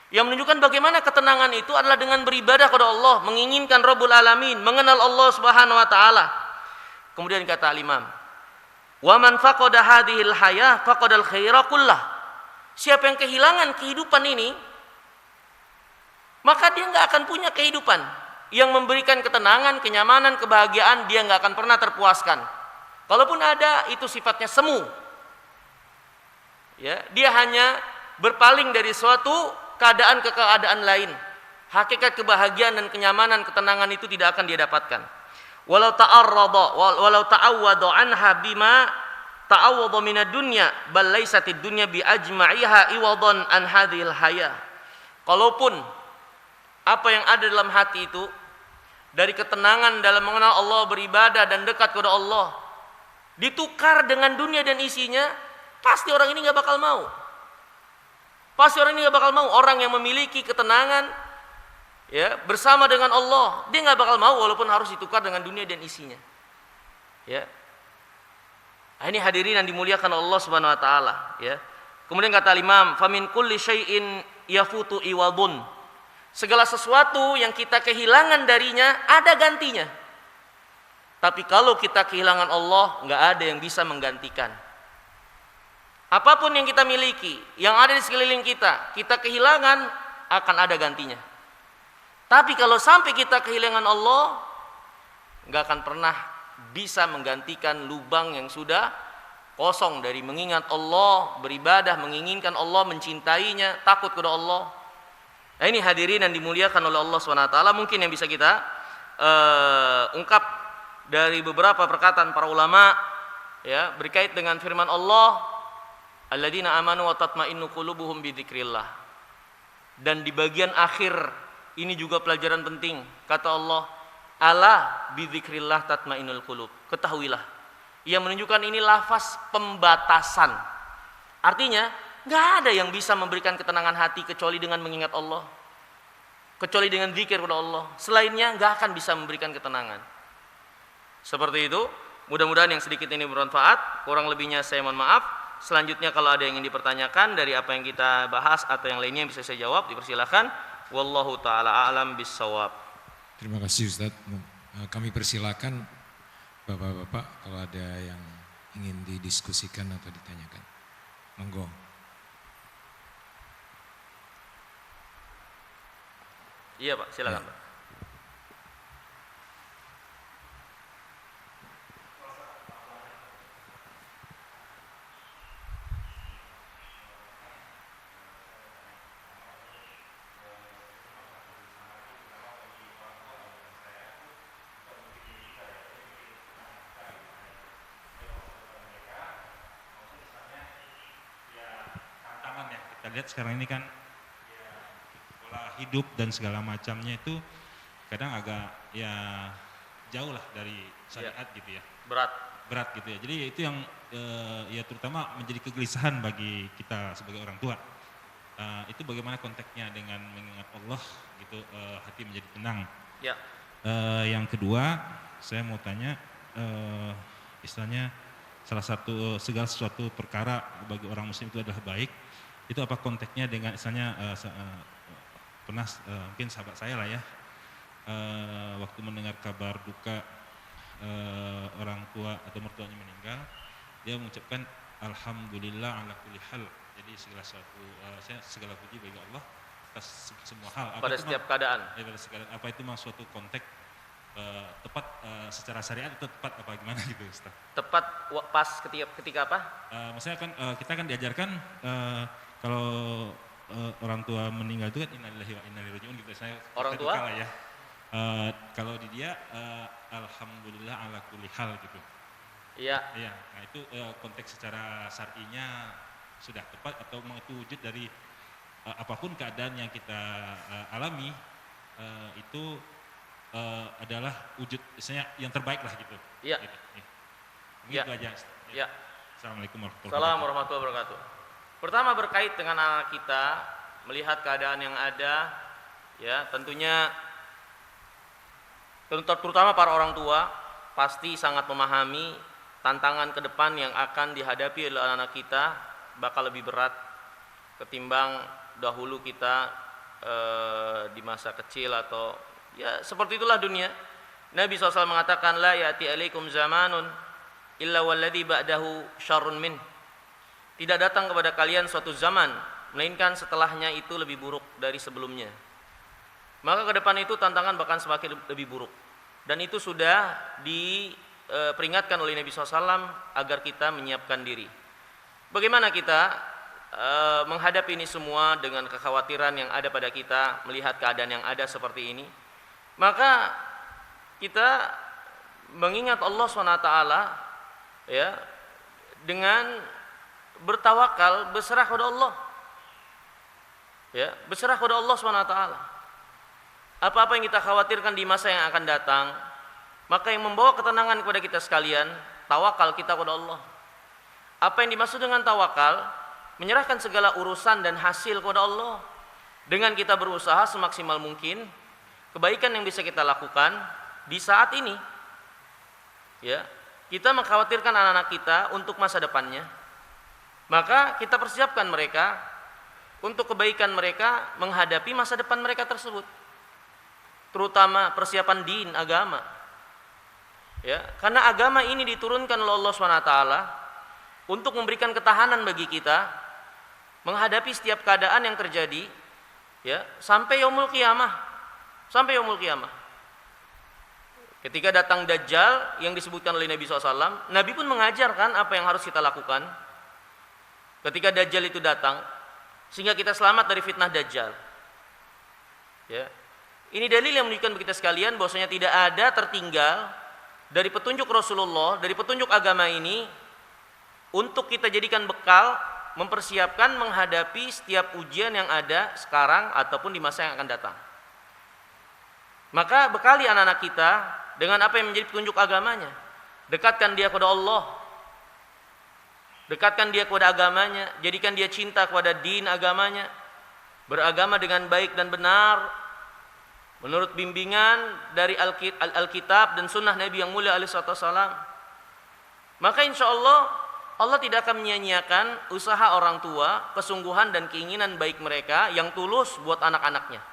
Yang menunjukkan bagaimana ketenangan itu adalah dengan beribadah kepada Allah, menginginkan Rabbul Alamin, mengenal Allah Subhanahu wa taala. Kemudian kata Al-Imam, "Wa man faqada hadhil hayah faqadal khaira kullah." Siapa yang kehilangan kehidupan ini, maka dia enggak akan punya kehidupan yang memberikan ketenangan, kenyamanan, kebahagiaan. Dia enggak akan pernah terpuaskan. Kalaupun ada, itu sifatnya semu. Ya, dia hanya berpaling dari suatu keadaan ke keadaan lain. Hakikat kebahagiaan dan kenyamanan, ketenangan itu tidak akan dia dapatkan. Walau ta'awwada anha bima ta'awwada minad dunya bal laysatid dunya bi ajma'iha iwadan an hadhil hayah. Kalaupun apa yang ada dalam hati itu dari ketenangan dalam mengenal Allah, beribadah dan dekat kepada Allah, ditukar dengan dunia dan isinya, pasti orang ini nggak bakal mau. Pasti orang ini nggak bakal mau. Orang yang memiliki ketenangan, ya, bersama dengan Allah, dia nggak bakal mau walaupun harus ditukar dengan dunia dan isinya. Ya. Nah, ini hadirin yang dimuliakan Allah Subhanahu wa taala, ya. Kemudian kata Imam, "Famin kulli syai'in yafutu iwadun." Segala sesuatu yang kita kehilangan darinya ada gantinya. Tapi kalau kita kehilangan Allah, nggak ada yang bisa menggantikan. Apapun yang kita miliki, yang ada di sekeliling kita, kita kehilangan, akan ada gantinya. Tapi kalau sampai kita kehilangan Allah, nggak akan pernah bisa menggantikan lubang yang sudah kosong dari mengingat Allah, beribadah, menginginkan Allah, mencintainya, takut kepada Allah. Nah, ini hadirin yang dimuliakan oleh Allah SWT, mungkin yang bisa kita ungkap dari beberapa perkataan para ulama, ya, berkait dengan firman Allah, alladzina amanu wa tatma'innu qulubuhum bidzikrillah. Dan di bagian akhir ini juga pelajaran penting, kata Allah, ala bidzikrillah tatma'innul qulub. Ketahuilah, ia menunjukkan ini lafaz pembatasan. Artinya nggak ada yang bisa memberikan ketenangan hati kecuali dengan mengingat Allah, kecuali dengan zikir kepada Allah. Selainnya nggak akan bisa memberikan ketenangan. Seperti itu. Mudah-mudahan yang sedikit ini bermanfaat. Kurang lebihnya saya mohon maaf. Selanjutnya kalau ada yang ingin dipertanyakan dari apa yang kita bahas atau yang lainnya yang bisa saya jawab, dipersilakan. Wallahu taala a'lam bissawab. Terima kasih Ustaz. Kami persilakan Bapak-bapak kalau ada yang ingin didiskusikan atau ditanyakan. Monggo. Iya Pak, silakan Pak. Kita lihat sekarang ini kan pola hidup dan segala macamnya itu kadang agak ya jauh lah dari syariat gitu ya. Berat gitu ya. Jadi itu yang ya terutama menjadi kegelisahan bagi kita sebagai orang tua. Itu bagaimana konteksnya dengan mengingat Allah gitu, hati menjadi tenang. Ya. Yang kedua saya mau tanya, istilahnya salah satu segala sesuatu perkara bagi orang muslim itu adalah baik. Itu apa konteksnya dengan misalnya pernah mungkin sahabat saya lah ya, waktu mendengar kabar duka orang tua atau mertuanya meninggal, dia mengucapkan alhamdulillah ala kulli hal. Jadi segala puji bagi Allah atas semua hal. Pada setiap keadaan. Ya, pada segala, apa itu memang suatu konteks tepat secara syariat itu tepat apa gimana gitu Ustaz? Tepat pas ketika apa? Maksudnya kan kita kan diajarkan kalau orang tua meninggal itu kan innalillahi wa inna ilaihi raji'un gitu. Orang tua? Ya. Kalau di dia alhamdulillah ala kulli hal gitu. Iya. Iya. Nah itu konteks secara syar'inya sudah tepat atau itu wujud dari apapun keadaan yang kita alami itu adalah wujud misalnya yang terbaik lah gitu. Iya. Gitu. Ya. Itu aja. Ya. Assalamualaikum warahmatullahi wabarakatuh. Pertama berkait dengan anak kita, melihat keadaan yang ada, ya tentunya terutama para orang tua pasti sangat memahami tantangan ke depan yang akan dihadapi oleh anak kita bakal lebih berat ketimbang dahulu kita di masa kecil atau ya seperti itulah dunia. Nabi SAW mengatakan la ya'ti alaikum zamanun illa walladhi ba'dahu syarrun min. Tidak datang kepada kalian suatu zaman melainkan setelahnya itu lebih buruk dari sebelumnya. Maka ke depan itu tantangan bahkan semakin lebih buruk. Dan itu sudah diperingatkan oleh Nabi SAW agar kita menyiapkan diri. Bagaimana kita menghadapi ini semua dengan kekhawatiran yang ada pada kita, melihat keadaan yang ada seperti ini? Maka kita mengingat Allah SWT ya, dengan bertawakal, berserah kepada Allah. Ya, berserah kepada Allah SWT. Apa-apa yang kita khawatirkan di masa yang akan datang, maka yang membawa ketenangan kepada kita sekalian, tawakal kita kepada Allah. Apa yang dimaksud dengan tawakal? Menyerahkan segala urusan dan hasil kepada Allah. Dengan kita berusaha semaksimal mungkin, kebaikan yang bisa kita lakukan di saat ini. Ya, kita mengkhawatirkan anak-anak kita untuk masa depannya. Maka kita persiapkan mereka untuk kebaikan mereka menghadapi masa depan mereka tersebut. Terutama persiapan din, agama. Ya, karena agama ini diturunkan oleh Allah SWT untuk memberikan ketahanan bagi kita menghadapi setiap keadaan yang terjadi, ya, sampai yaumul qiyamah. Sampai yaumul qiyamah. Ketika datang Dajjal yang disebutkan oleh Nabi SAW, Nabi pun mengajarkan apa yang harus kita lakukan ketika Dajjal itu datang, sehingga kita selamat dari fitnah Dajjal. Ya. Ini dalil yang menunjukkan bagi kita sekalian bahwasanya tidak ada tertinggal dari petunjuk Rasulullah, dari petunjuk agama ini untuk kita jadikan bekal mempersiapkan menghadapi setiap ujian yang ada sekarang ataupun di masa yang akan datang. Maka bekali anak-anak kita dengan apa yang menjadi petunjuk agamanya. Dekatkan dia kepada Allah, dekatkan dia kepada agamanya, jadikan dia cinta kepada din agamanya, beragama dengan baik dan benar menurut bimbingan dari Alkitab dan sunnah Nabi yang mulia alaihi wasallam. Maka insya Allah Allah tidak akan menyia-nyiakan usaha orang tua, kesungguhan dan keinginan baik mereka yang tulus buat anak-anaknya.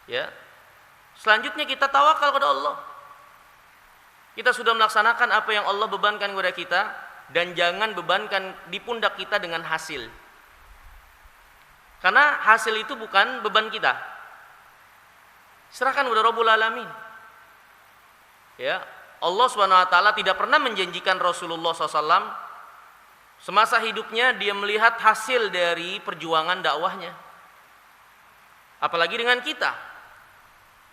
Ya. Selanjutnya kita tawakal kepada Allah. Kita sudah melaksanakan apa yang Allah bebankan kepada kita, dan jangan bebankan di pundak kita dengan hasil. Karena hasil itu bukan beban kita. Serahkan kepada Rabbul Alamin. Ya, Allah SWT tidak pernah menjanjikan Rasulullah SAW semasa hidupnya dia melihat hasil dari perjuangan dakwahnya. Apalagi dengan kita.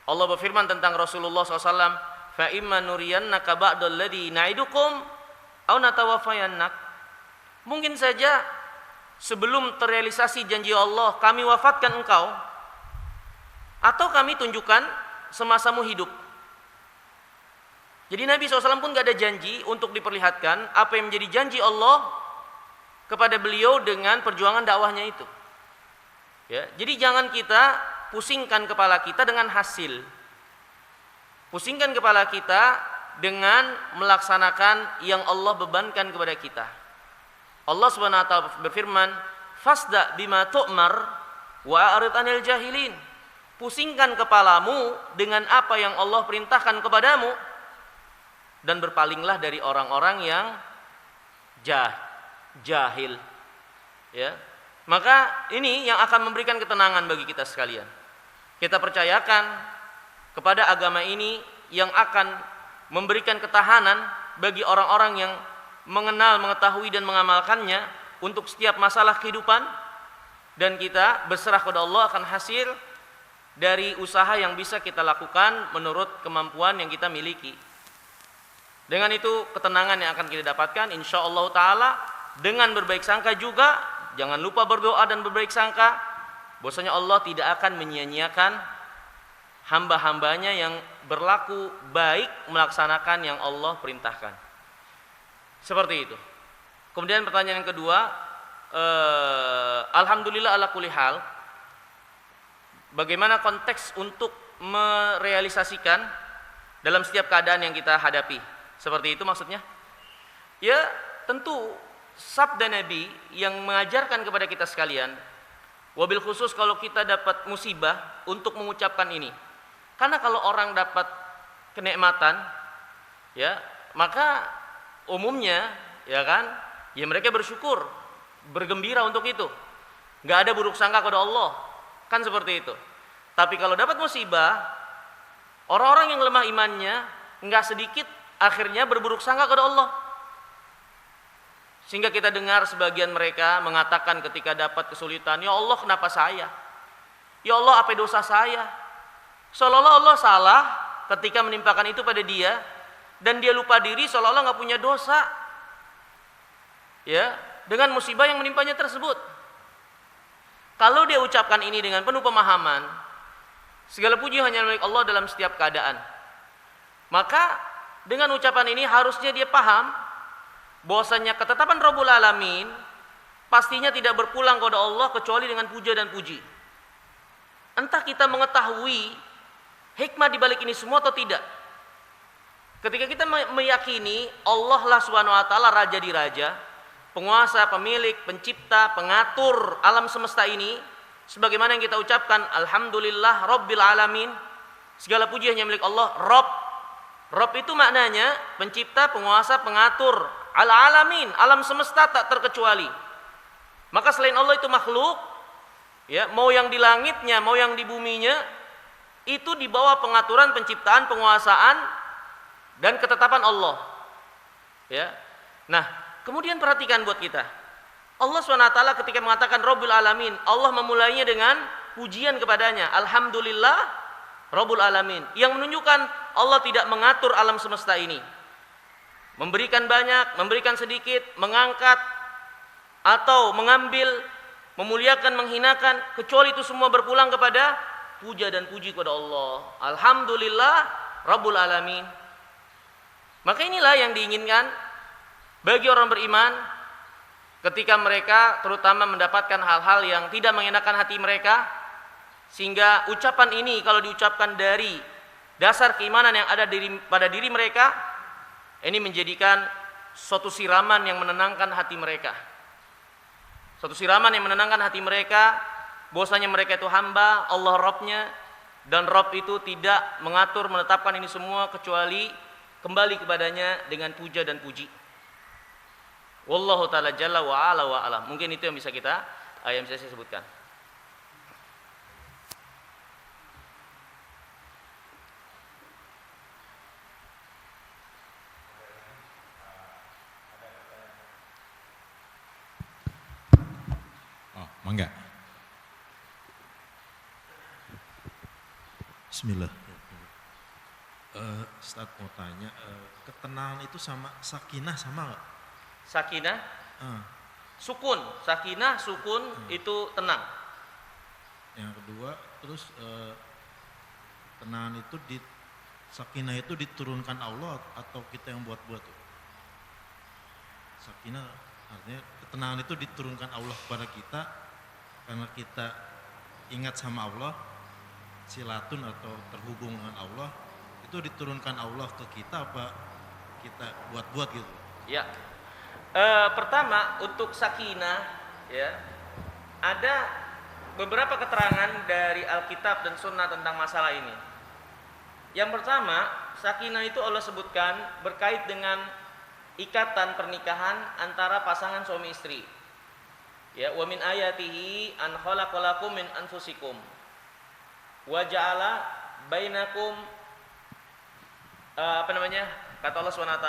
Allah berfirman tentang Rasulullah SAW, fa imma nuriyannaka ba'dal ladzi na'idukum aw natawaffayannak. Mungkin saja sebelum terrealisasi janji Allah kami wafatkan engkau, atau kami tunjukkan semasamu hidup. Jadi Nabi SAW pun gak ada janji untuk diperlihatkan apa yang menjadi janji Allah kepada beliau dengan perjuangan dakwahnya itu. Ya, jadi jangan kita pusingkan kepala kita dengan hasil. Pusingkan kepala kita dengan melaksanakan yang Allah bebankan kepada kita. Allah Subhanahu wa taala berfirman, "Fasda bima tu'mar wa a'rid 'anil jahilin." Pusingkan kepalamu dengan apa yang Allah perintahkan kepadamu dan berpalinglah dari orang-orang yang jahil. Ya. Maka ini yang akan memberikan ketenangan bagi kita sekalian. Kita percayakan kepada agama ini yang akan memberikan ketahanan bagi orang-orang yang mengenal, mengetahui dan mengamalkannya untuk setiap masalah kehidupan, dan kita berserah kepada Allah akan hasil dari usaha yang bisa kita lakukan menurut kemampuan yang kita miliki. Dengan itu ketenangan yang akan kita dapatkan insyaallah taala, dengan berbaik sangka juga. Jangan lupa berdoa dan berbaik sangka bahwasanya Allah tidak akan menyia-nyiakan hamba-hambanya yang berlaku baik melaksanakan yang Allah perintahkan. Seperti itu. Kemudian pertanyaan yang kedua, alhamdulillah ala kulli hal, bagaimana konteks untuk merealisasikan dalam setiap keadaan yang kita hadapi? Seperti itu maksudnya? Ya, tentu sabda Nabi yang mengajarkan kepada kita sekalian, wabil khusus kalau kita dapat musibah, untuk mengucapkan ini. Karena kalau orang dapat kenikmatan, ya, maka umumnya, ya kan, ya mereka bersyukur, bergembira untuk itu. Nggak ada buruk sangka kepada Allah, kan seperti itu. Tapi kalau dapat musibah, orang-orang yang lemah imannya nggak sedikit akhirnya berburuk sangka kepada Allah. Sehingga kita dengar sebagian mereka mengatakan ketika dapat kesulitan, ya Allah kenapa saya? Ya Allah apa dosa saya? Seolah-olah Allah salah ketika menimpakan itu pada dia, dan dia lupa diri seolah-olah nggak punya dosa. Ya, dengan musibah yang menimpanya tersebut. Kalau dia ucapkan ini dengan penuh pemahaman, segala puji hanya milik Allah dalam setiap keadaan, maka dengan ucapan ini harusnya dia paham bahwasanya ketetapan Rabbul Alamin pastinya tidak berpulang kepada Allah kecuali dengan puja dan puji. Entah kita mengetahui hikmah di balik ini semua atau tidak. Ketika kita meyakini Allah lah Subhanahu wa taala raja di raja, penguasa, pemilik, pencipta, pengatur alam semesta ini, sebagaimana yang kita ucapkan alhamdulillah rabbil alamin, segala puji hanya milik Allah, Rabb, Rob itu maknanya pencipta, penguasa, pengatur, al-alamin, alam semesta tak terkecuali. Maka selain Allah itu makhluk, ya, mau yang di langitnya, mau yang di buminya, itu di bawah pengaturan, penciptaan, penguasaan dan ketetapan Allah. Ya. Nah, kemudian perhatikan buat kita. Allah SWT ketika mengatakan Rabbul Alamin, Allah memulainya dengan pujian kepadanya. Alhamdulillah Rabbul Alamin, yang menunjukkan Allah tidak mengatur alam semesta ini, memberikan banyak, memberikan sedikit, mengangkat atau mengambil, memuliakan, menghinakan, kecuali itu semua berpulang kepada puja dan puji kepada Allah. Alhamdulillah Rabbul Alamin. Maka inilah yang diinginkan bagi orang beriman ketika mereka terutama mendapatkan hal-hal yang tidak mengenakan hati mereka, sehingga ucapan ini kalau diucapkan dari dasar keimanan yang ada pada diri mereka, ini menjadikan suatu siraman yang menenangkan hati mereka. Suatu siraman yang menenangkan hati mereka, bahwasanya mereka itu hamba, Allah Rabbnya, dan Rabb itu tidak mengatur, menetapkan ini semua kecuali kembali kepadanya dengan puja dan puji. Wallahu ta'ala jalla wa ala wa alam. Mungkin itu yang bisa saya sebutkan. Mangga. Bismillah. Ustaz mau tanya, ketenangan itu sama sakinah sama nggak? Sakinah, sukun. Sakinah, sukun itu tenang. Yang kedua, terus ketenangan itu sakinah itu diturunkan Allah atau kita yang buat-buat tuh? Sakinah artinya ketenangan itu diturunkan Allah kepada kita karena kita ingat sama Allah, silatun atau terhubung dengan Allah, itu diturunkan Allah ke kita apa kita buat-buat gitu? Ya, pertama untuk sakinah, ya, ada beberapa keterangan dari Alkitab dan Sunnah tentang masalah ini. Yang pertama, sakinah itu Allah sebutkan berkait dengan ikatan pernikahan antara pasangan suami istri. Ya, wa min ayatihi an khalaqalakum min anfusikum wa ja'ala bainakum kata Allah SWT,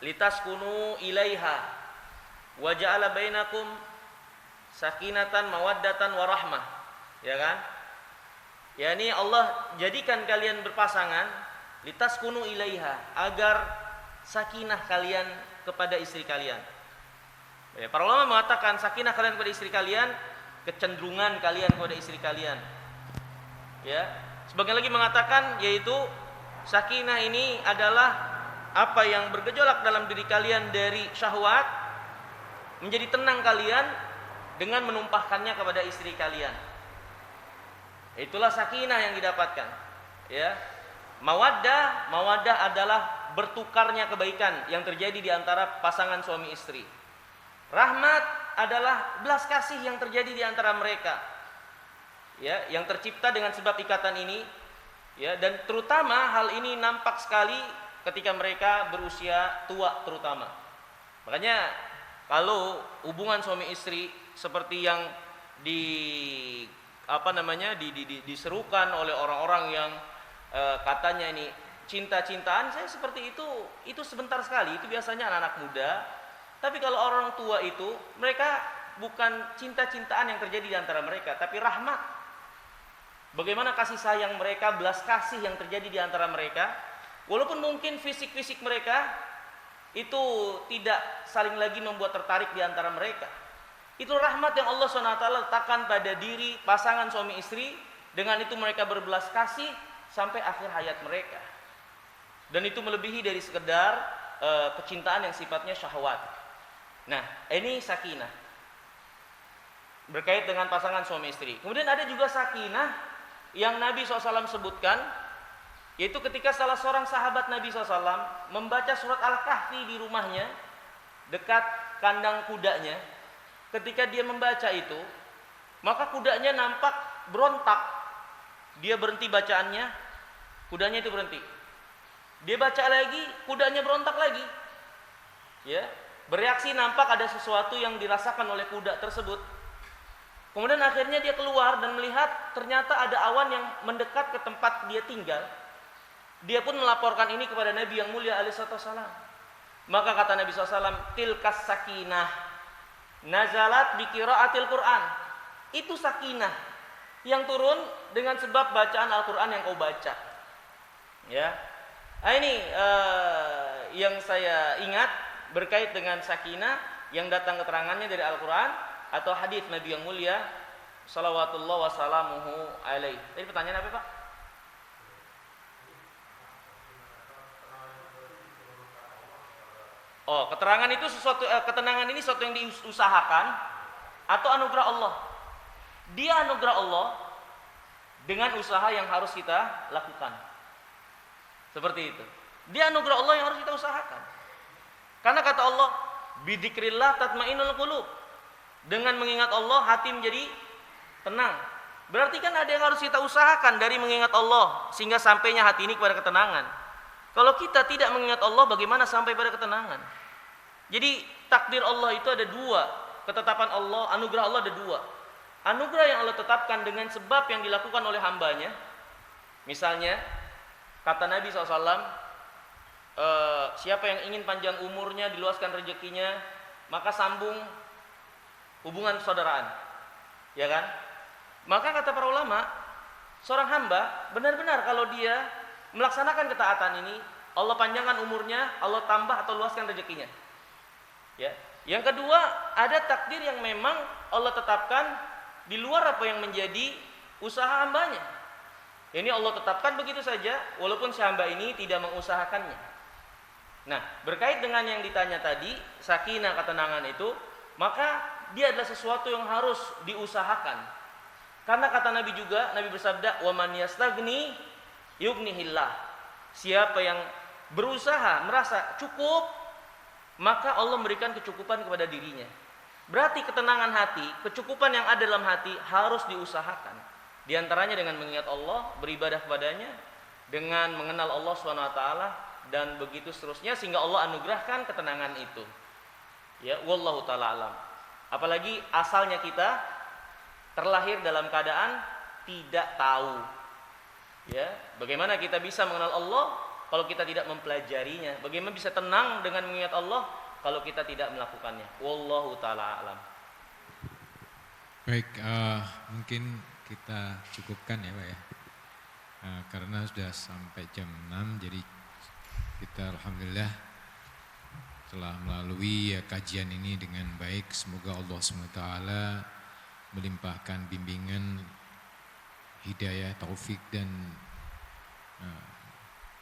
litaskunu ilaiha wa ja'ala bainakum sakinatan mawaddatan warahmah, ya kan? Yani Allah jadikan kalian berpasangan litaskunu ilaiha, agar sakinah kalian kepada istri kalian. Ya, para ulama mengatakan sakinah kalian kepada istri kalian, kecenderungan kalian kepada istri kalian. Ya, sebagian lagi mengatakan yaitu sakinah ini adalah apa yang bergejolak dalam diri kalian dari syahwat menjadi tenang kalian dengan menumpahkannya kepada istri kalian. Itulah sakinah yang didapatkan. Ya. Mawaddah adalah bertukarnya kebaikan yang terjadi di antara pasangan suami istri. Rahmat adalah belas kasih yang terjadi di antara mereka. Ya, yang tercipta dengan sebab ikatan ini, ya, dan terutama hal ini nampak sekali ketika mereka berusia tua terutama. Makanya kalau hubungan suami istri seperti yang diserukan oleh orang-orang yang katanya ini cinta-cintaan, saya seperti itu sebentar sekali, itu biasanya anak-anak muda. Tapi kalau orang tua itu, mereka bukan cinta-cintaan yang terjadi di antara mereka, tapi rahmat. Bagaimana kasih sayang mereka, belas kasih yang terjadi di antara mereka, walaupun mungkin fisik-fisik mereka itu tidak saling lagi membuat tertarik di antara mereka. Itu rahmat yang Allah SWT letakkan pada diri pasangan suami istri. Dengan itu mereka berbelas kasih sampai akhir hayat mereka. Dan itu melebihi dari sekedar kecintaan yang sifatnya syahwat. Nah, ini sakinah berkait dengan pasangan suami istri. Kemudian ada juga sakinah yang Nabi SAW sebutkan, yaitu ketika salah seorang sahabat Nabi SAW membaca surat Al-Kahfi di rumahnya dekat kandang kudanya. Ketika dia membaca itu, maka kudanya nampak berontak. Dia berhenti bacaannya, kudanya itu berhenti. Dia baca lagi, kudanya berontak lagi. Ya, bereaksi nampak ada sesuatu yang dirasakan oleh kuda tersebut. Kemudian akhirnya dia keluar dan melihat ternyata ada awan yang mendekat ke tempat dia tinggal. Dia pun melaporkan ini kepada Nabi yang mulia alaihi wasallam. Maka kata Nabi SAW, tilkas sakinah nazalat bi qiraatil Quran. Itu sakinah yang turun dengan sebab bacaan Al-Quran yang kau baca. Ya, ini yang saya ingat berkait dengan sakinah yang datang keterangannya dari Al-Quran atau hadis Nabi yang mulia salawatullah wassalamuhu alaih. Tadi pertanyaan apa Pak? Oh, keterangan itu sesuatu, ketenangan ini sesuatu yang diusahakan atau anugerah Allah. Dia anugerah Allah dengan usaha yang harus kita lakukan. Seperti itu. Dia anugerah Allah yang harus kita usahakan. Karena kata Allah, bidzikrillah tatmainnul qulub. Dengan mengingat Allah hati menjadi tenang. Berarti kan ada yang harus kita usahakan dari mengingat Allah sehingga sampainya hati ini kepada ketenangan. Kalau kita tidak mengingat Allah, bagaimana sampai pada ketenangan? Jadi takdir Allah itu ada dua, ketetapan Allah, anugerah Allah ada dua. Anugerah yang Allah tetapkan dengan sebab yang dilakukan oleh hambanya. Misalnya kata Nabi SAW, siapa yang ingin panjang umurnya, diluaskan rezekinya, maka sambung hubungan persaudaraan, ya kan? Maka kata para ulama, seorang hamba benar-benar kalau dia melaksanakan ketaatan ini, Allah panjangkan umurnya, Allah tambah atau luaskan rezekinya. Ya. Yang kedua, ada takdir yang memang Allah tetapkan di luar apa yang menjadi usaha hambanya. Ini Allah tetapkan begitu saja, walaupun si hamba ini tidak mengusahakannya. Nah, berkait dengan yang ditanya tadi, sakinah ketenangan itu, maka dia adalah sesuatu yang harus diusahakan. Karena kata Nabi juga, Nabi bersabda, "Wa man yastagni yughnihillah." Siapa yang berusaha merasa cukup, maka Allah memberikan kecukupan kepada dirinya. Berarti ketenangan hati, kecukupan yang ada dalam hati harus diusahakan. Di antaranya dengan mengingat Allah, beribadah kepadanya, dengan mengenal Allah SWT, dan begitu seterusnya sehingga Allah anugerahkan ketenangan itu. Ya, wallahu taala alam. Apalagi asalnya kita terlahir dalam keadaan tidak tahu. Ya, bagaimana kita bisa mengenal Allah kalau kita tidak mempelajarinya? Bagaimana bisa tenang dengan mengingat Allah kalau kita tidak melakukannya? Wallahu taala alam. Baik, mungkin kita cukupkan ya Pak ya. Karena sudah sampai jam 6, jadi kita alhamdulillah telah melalui kajian ini dengan baik. Semoga Allah SWT melimpahkan bimbingan, hidayah, taufik dan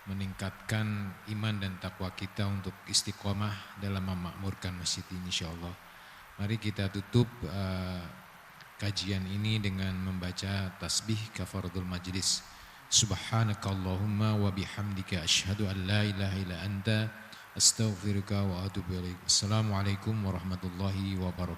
meningkatkan iman dan takwa kita untuk istiqomah dalam memakmurkan masjid ini insyaallah. Mari kita tutup kajian ini dengan membaca tasbih kafaratul majlis. Subhanakallahumma wa bihamdika asyhadu an la ilaha illa anta astaghfiruka wa atubu ilaik. Assalamualaikum warahmatullahi wabarakatuh.